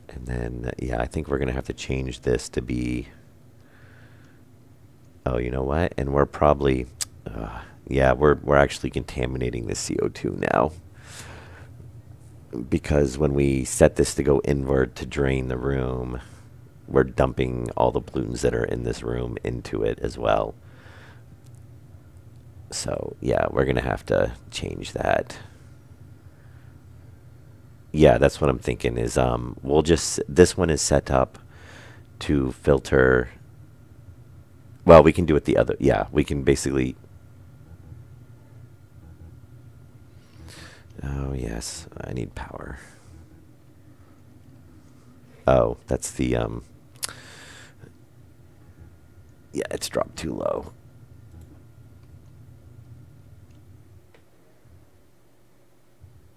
And then, yeah, I think we're going to have to change this to be. Oh, you know what? And we're probably, yeah, we're actually contaminating the CO2 now. Because when we set this to go inward to drain the room, we're dumping all the pollutants that are in this room into it as well. So, yeah, we're going to have to change that. Yeah, that's what I'm thinking is we'll just, this one is set up to filter. Well, we can do it the other. Yeah, we can basically. Oh, yes, I need power. Oh, that's the yeah, it's dropped too low.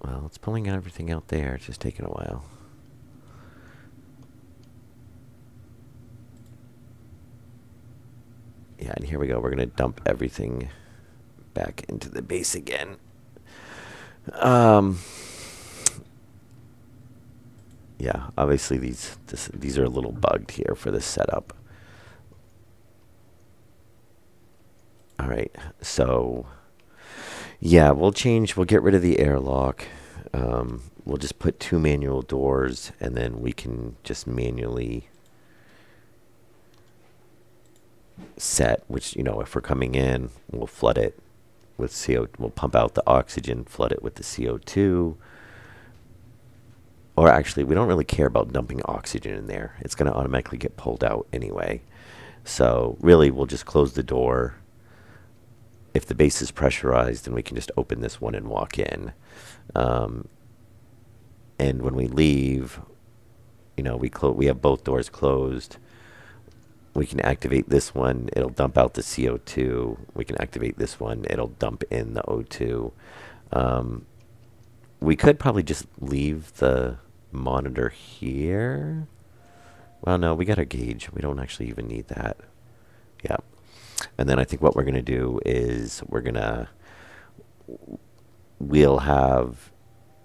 Well, it's pulling everything out there. It's just taking a while. Yeah, and here we go. We're going to dump everything back into the base again. Yeah, obviously these are a little bugged here for this setup. All right, so yeah, we'll get rid of the airlock. We'll just put 2 manual doors, and then we can just manually set, which, you know, if we're coming in, we'll flood it with CO, we'll pump out the oxygen, flood it with the CO2. Or actually, we don't really care about dumping oxygen in there. It's going to automatically get pulled out anyway. So really, we'll just close the door. If the base is pressurized, then we can just open this one and walk in. And when we leave, you know, we have both doors closed. We can activate this one. It'll dump out the CO2. We can activate this one. It'll dump in the O2. We could probably just leave the monitor here. Well, no, we got a gauge. We don't actually even need that. Yeah. And then I think what we're going to do is we'll have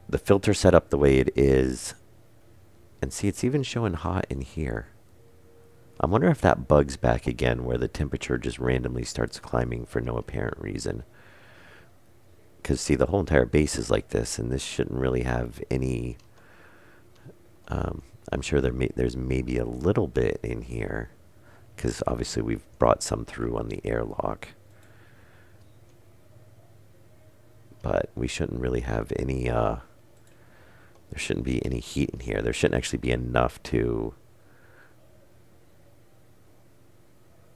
the filter set up the way it is. And see, it's even showing hot in here. I wonder if that bugs back again where the temperature just randomly starts climbing for no apparent reason. Because, see, the whole entire base is like this, and this shouldn't really have any... I'm sure there's maybe a little bit in here, because obviously we've brought some through on the airlock. But we shouldn't really have any... there shouldn't be any heat in here. There shouldn't actually be enough to...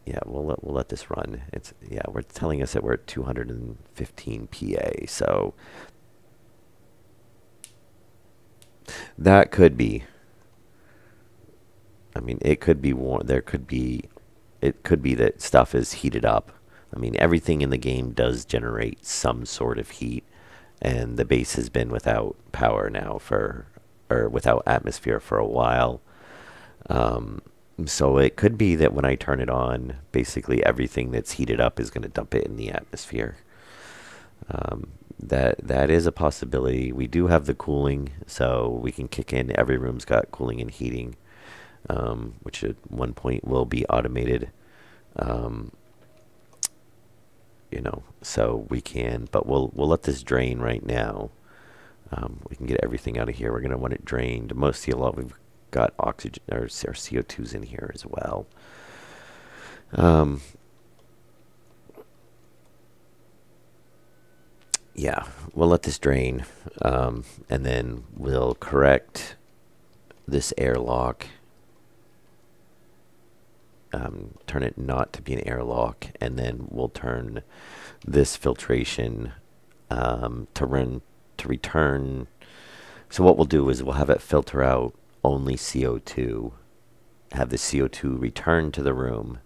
Yeah, we'll let this run. Yeah, we're telling us that we're at 215 PA, so that could be. I mean, it could be warm. It could be that stuff is heated up. I mean, everything in the game does generate some sort of heat, and the base has been without power now or without atmosphere for a while. So it could be that when I turn it on, basically everything that's heated up is going to dump it in the atmosphere. That is a possibility. We do have the cooling, so we can kick in. Every room's got cooling and heating, which at one point will be automated. You know, so we can, but we'll let this drain right now. We can get everything out of here. We're going to want it drained. Mostly a lot we've got oxygen or CO2s in here as well. Yeah, we'll let this drain, and then we'll correct this airlock. Turn it not to be an airlock, and then we'll turn this filtration to return. So what we'll do is we'll have it filter out only CO2, have the CO2 return to the room,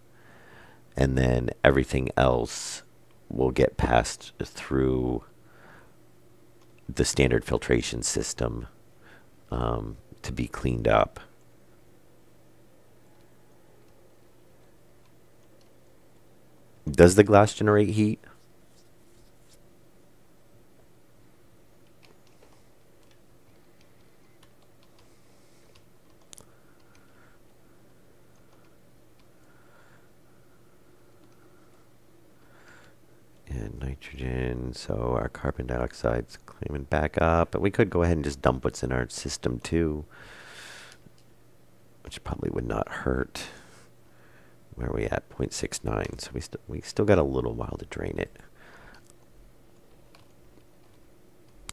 and then everything else will get passed through the standard filtration system to be cleaned up. Does the glass generate heat? And nitrogen, so our carbon dioxide's climbing back up. But we could go ahead and just dump what's in our system too, which probably would not hurt. Where are we at? 0.69. So we still got a little while to drain it.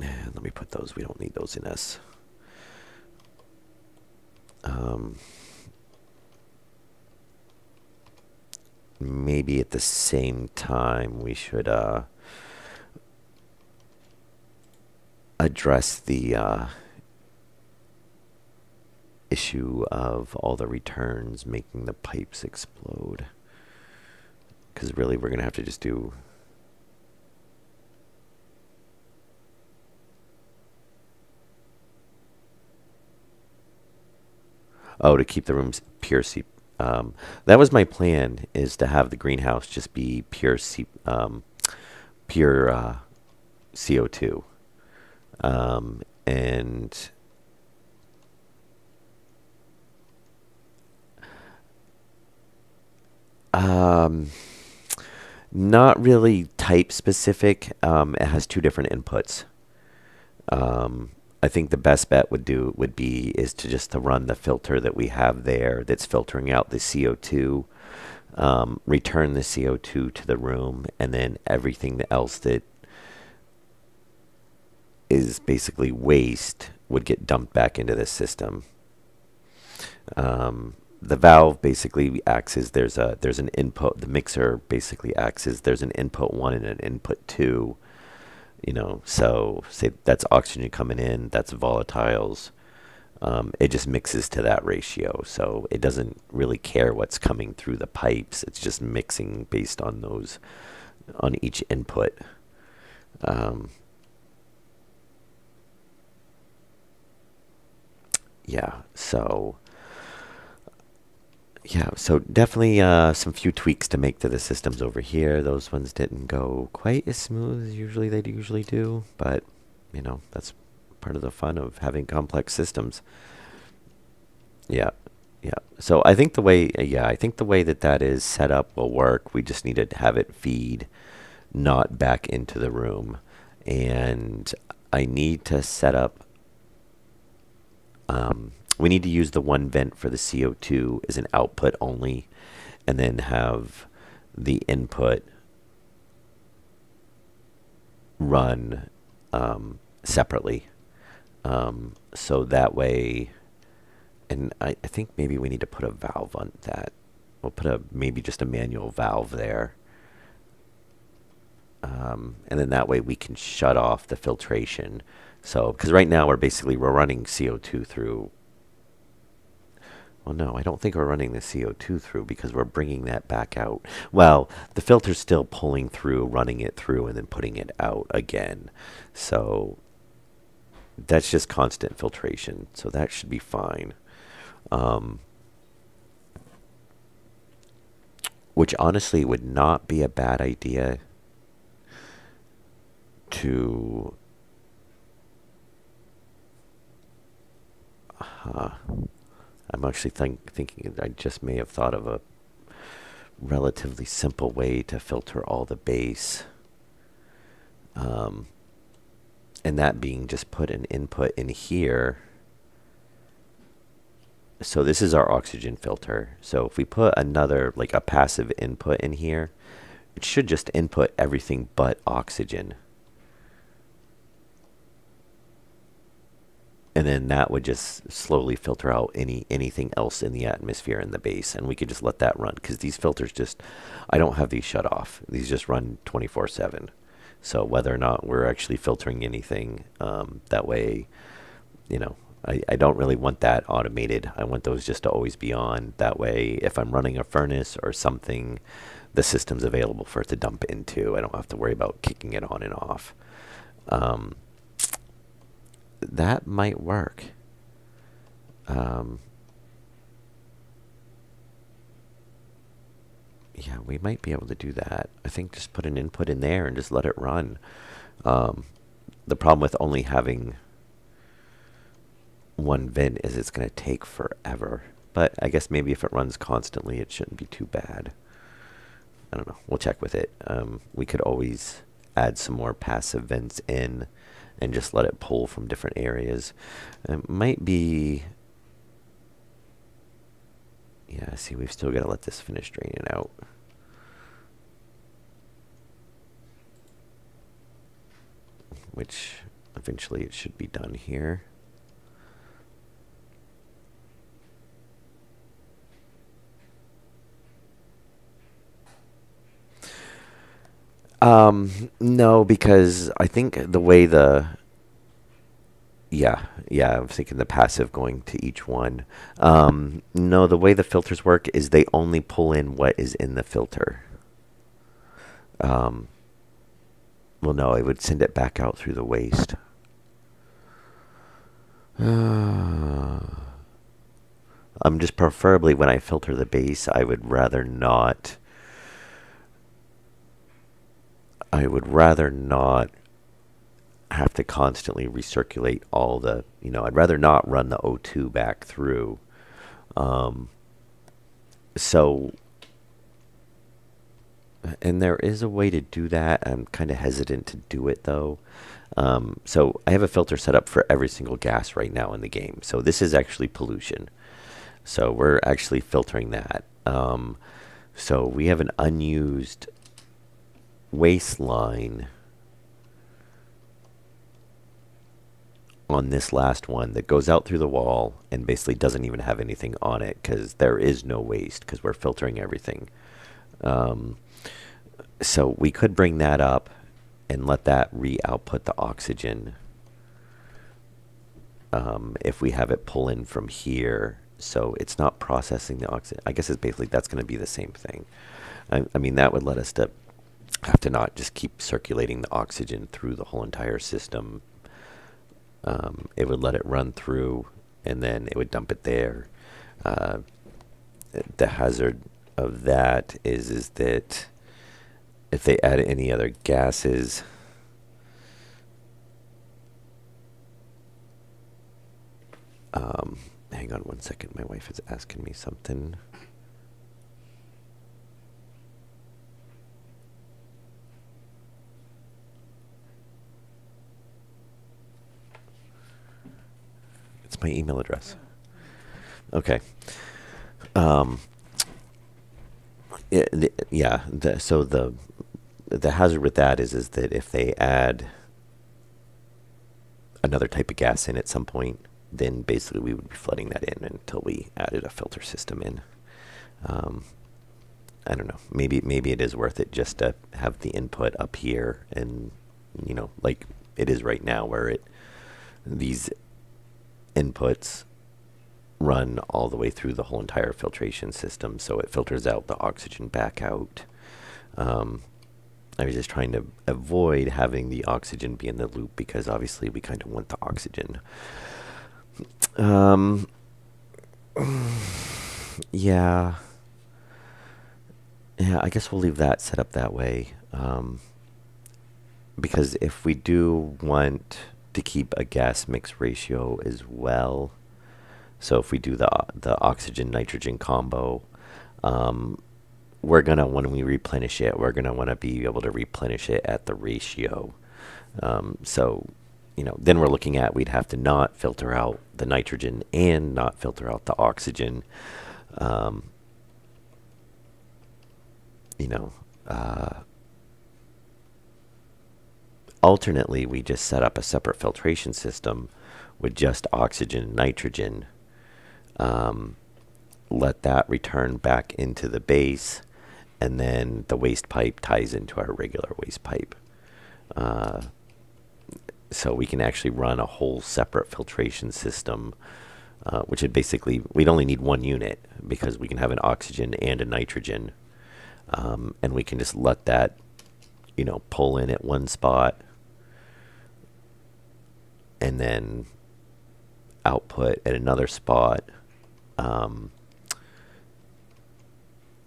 And let me put those. We don't need those in us. Maybe at the same time we should address the issue of all the returns making the pipes explode, because really we're gonna have to just do to keep the rooms pure that was my plan, is to have the greenhouse just be pure CO2, and Not really type specific. It has two different inputs. I think the best bet would be is to just to run the filter that we have there that's filtering out the CO2, return the CO2 to the room, and then everything else that is basically waste would get dumped back into the system. The valve basically acts as there's an input. The mixer basically acts as there's an input 1 and an input 2. So say that's oxygen coming in, that's volatiles. It just mixes to that ratio, so it doesn't really care what's coming through the pipes. It's just mixing based on those, on each input. Yeah, so definitely some few tweaks to make to the systems over here. Those ones didn't go quite as smooth as they usually do, but that's part of the fun of having complex systems. Yeah, yeah. So I think the way, that is set up will work. We just need to have it feed not back into the room, and I need to set up. We need to use the one vent for the CO2 as an output only, and then have the input run separately. So that way, and I think maybe we need to put a valve on that. We'll put maybe just a manual valve there. And then that way we can shut off the filtration. So, because right now we're running CO2 through. Well, no, I don't think we're running the CO2 through because we're bringing that back out. Well, the filter's still pulling through, running it through, and then putting it out again. So that's just constant filtration. So that should be fine. Which honestly would not be a bad idea to I'm actually thinking I just may have thought of a relatively simple way to filter all the base, and that being just put an input in here. So this is our oxygen filter. So if we put another, like a passive input in here, it should just input everything but oxygen. And then that would just slowly filter out anything else in the atmosphere in the base. And we could just let that run, because these filters I don't have these shut off. These just run 24/7. So whether or not we're actually filtering anything, that way, I don't really want that automated. I want those just to always be on. That way, if I'm running a furnace or something, the system's available for it to dump into. I don't have to worry about kicking it on and off. That might work. Yeah, we might be able to do that. I think just put an input in there and just let it run. The problem with only having one vent is it's going to take forever. But I guess maybe if it runs constantly, it shouldn't be too bad. I don't know. We'll check with it. We could always add some more passive vents in and just let it pull from different areas. It might be... Yeah, see, we've still got to let this finish draining out. Which eventually it should be done here. No, because I think the way yeah, I was thinking the passive going to each one. No, the way the filters work is they only pull in what is in the filter. Well, no, it would send it back out through the waste. I'm just preferably when I filter the base, I would rather not have to constantly recirculate all the, I'd rather not run the O2 back through. So And there is a way to do that. I'm kind of hesitant to do it though. So I have a filter set up for every single gas right now in the game. So this is actually pollution. So we're actually filtering that. So we have an unused waste line on this last one that goes out through the wall and basically doesn't even have anything on it because there is no waste because we're filtering everything. So we could bring that up and let that re-output the oxygen if we have it pull in from here. So it's not processing the oxygen. I guess it's basically that's going to be the same thing. I mean, that would let us to have to not just keep circulating the oxygen through the whole entire system. It would let it run through and then it would dump it there. The hazard of that is that if they add any other gases, hang on one second, my wife is asking me something. It's my email address. Okay. Yeah. So the hazard with that is that if they add another type of gas in at some point, then basically we would be flooding that in until we added a filter system in. I don't know. Maybe it is worth it just to have the input up here, and like it is right now, where these inputs run all the way through the whole entire filtration system, so it filters out the oxygen back out. I was just trying to avoid having the oxygen be in the loop because obviously we kind of want the oxygen. Yeah. Yeah, I guess we'll leave that set up that way. Because if we do want to keep a gas mix ratio as well, so if we do the oxygen nitrogen combo, we're gonna when we replenish it, we're gonna want to be able to replenish it at the ratio. So, then we're looking at we'd have to not filter out the nitrogen and not filter out the oxygen. Um, you know, alternately, we just set up a separate filtration system with just oxygen and nitrogen. Let that return back into the base, and then the waste pipe ties into our regular waste pipe. So we can actually run a whole separate filtration system, which would basically, we'd only need one unit because we can have an oxygen and a nitrogen. And we can just let that, pull in at one spot and then output at another spot, and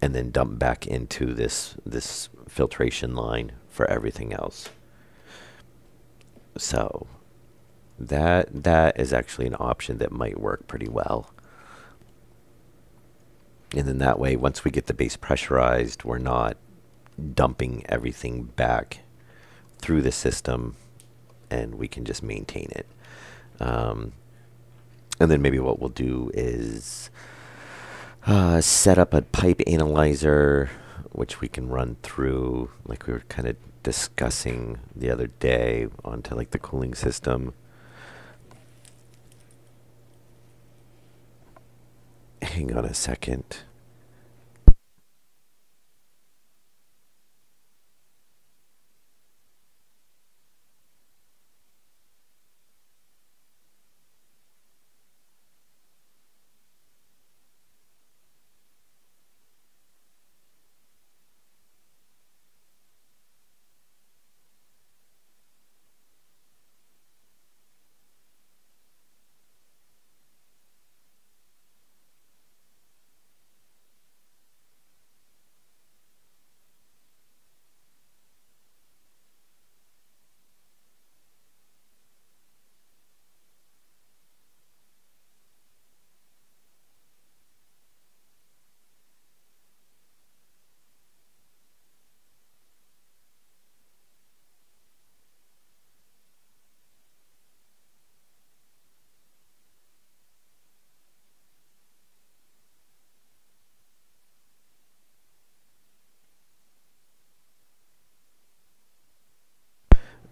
then dump back into this filtration line for everything else. So that is actually an option that might work pretty well. And then that way, once we get the base pressurized, we're not dumping everything back through the system, and we can just maintain it. And then maybe what we'll do is set up a pipe analyzer, which we can run through, like we were kind of discussing the other day, onto like the cooling system. Hang on a second.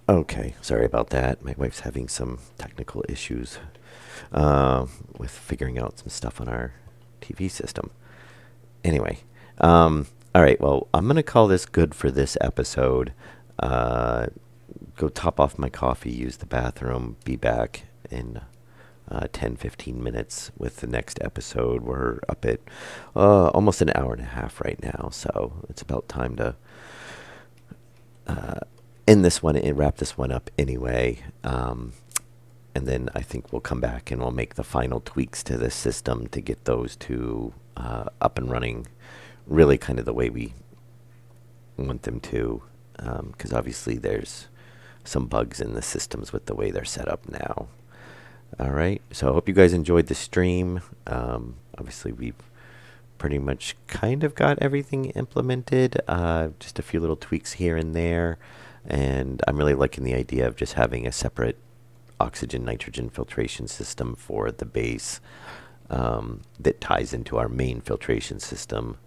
Okay, sorry about that. My wife's having some technical issues with figuring out some stuff on our TV system. Anyway, all right. Well, I'm gonna call this good for this episode. Uh, Go top off my coffee, use the bathroom, be back in 10, 15 minutes with the next episode. We're up at almost an hour and a half right now, so it's about time to end this one and wrap this one up anyway. And then I think we'll come back and we'll make the final tweaks to the system to get those two up and running really kind of the way we want them to. Because obviously there's some bugs in the systems with the way they're set up now. All right. So I hope you guys enjoyed the stream. Obviously, we've pretty much kind of got everything implemented. Just a few little tweaks here and there. And I'm really liking the idea of just having a separate oxygen nitrogen filtration system for the base that ties into our main filtration system,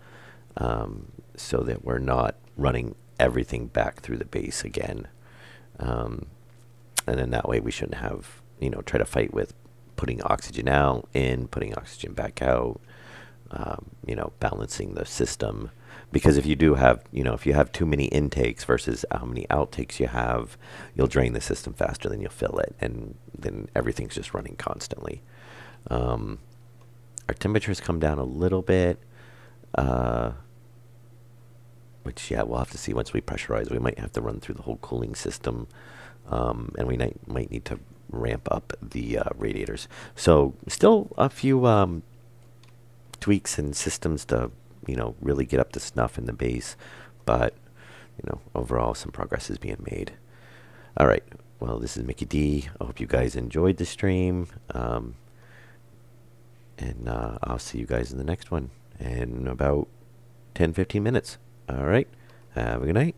so that we're not running everything back through the base again. And then that way we shouldn't have, try to fight with putting oxygen out, in, putting oxygen back out, balancing the system. Because if you do have, if you have too many intakes versus how many outtakes you have, you'll drain the system faster than you'll fill it. And then everything's just running constantly. Our temperatures come down a little bit. Which, yeah, we'll have to see once we pressurize. We might have to run through the whole cooling system. And we might need to ramp up the radiators. So still a few tweaks and systems to, really get up to snuff in the base. But, overall some progress is being made. All right. Well, this is Mickey D. I hope you guys enjoyed the stream. And I'll see you guys in the next one in about 10, 15 minutes. All right. Have a good night.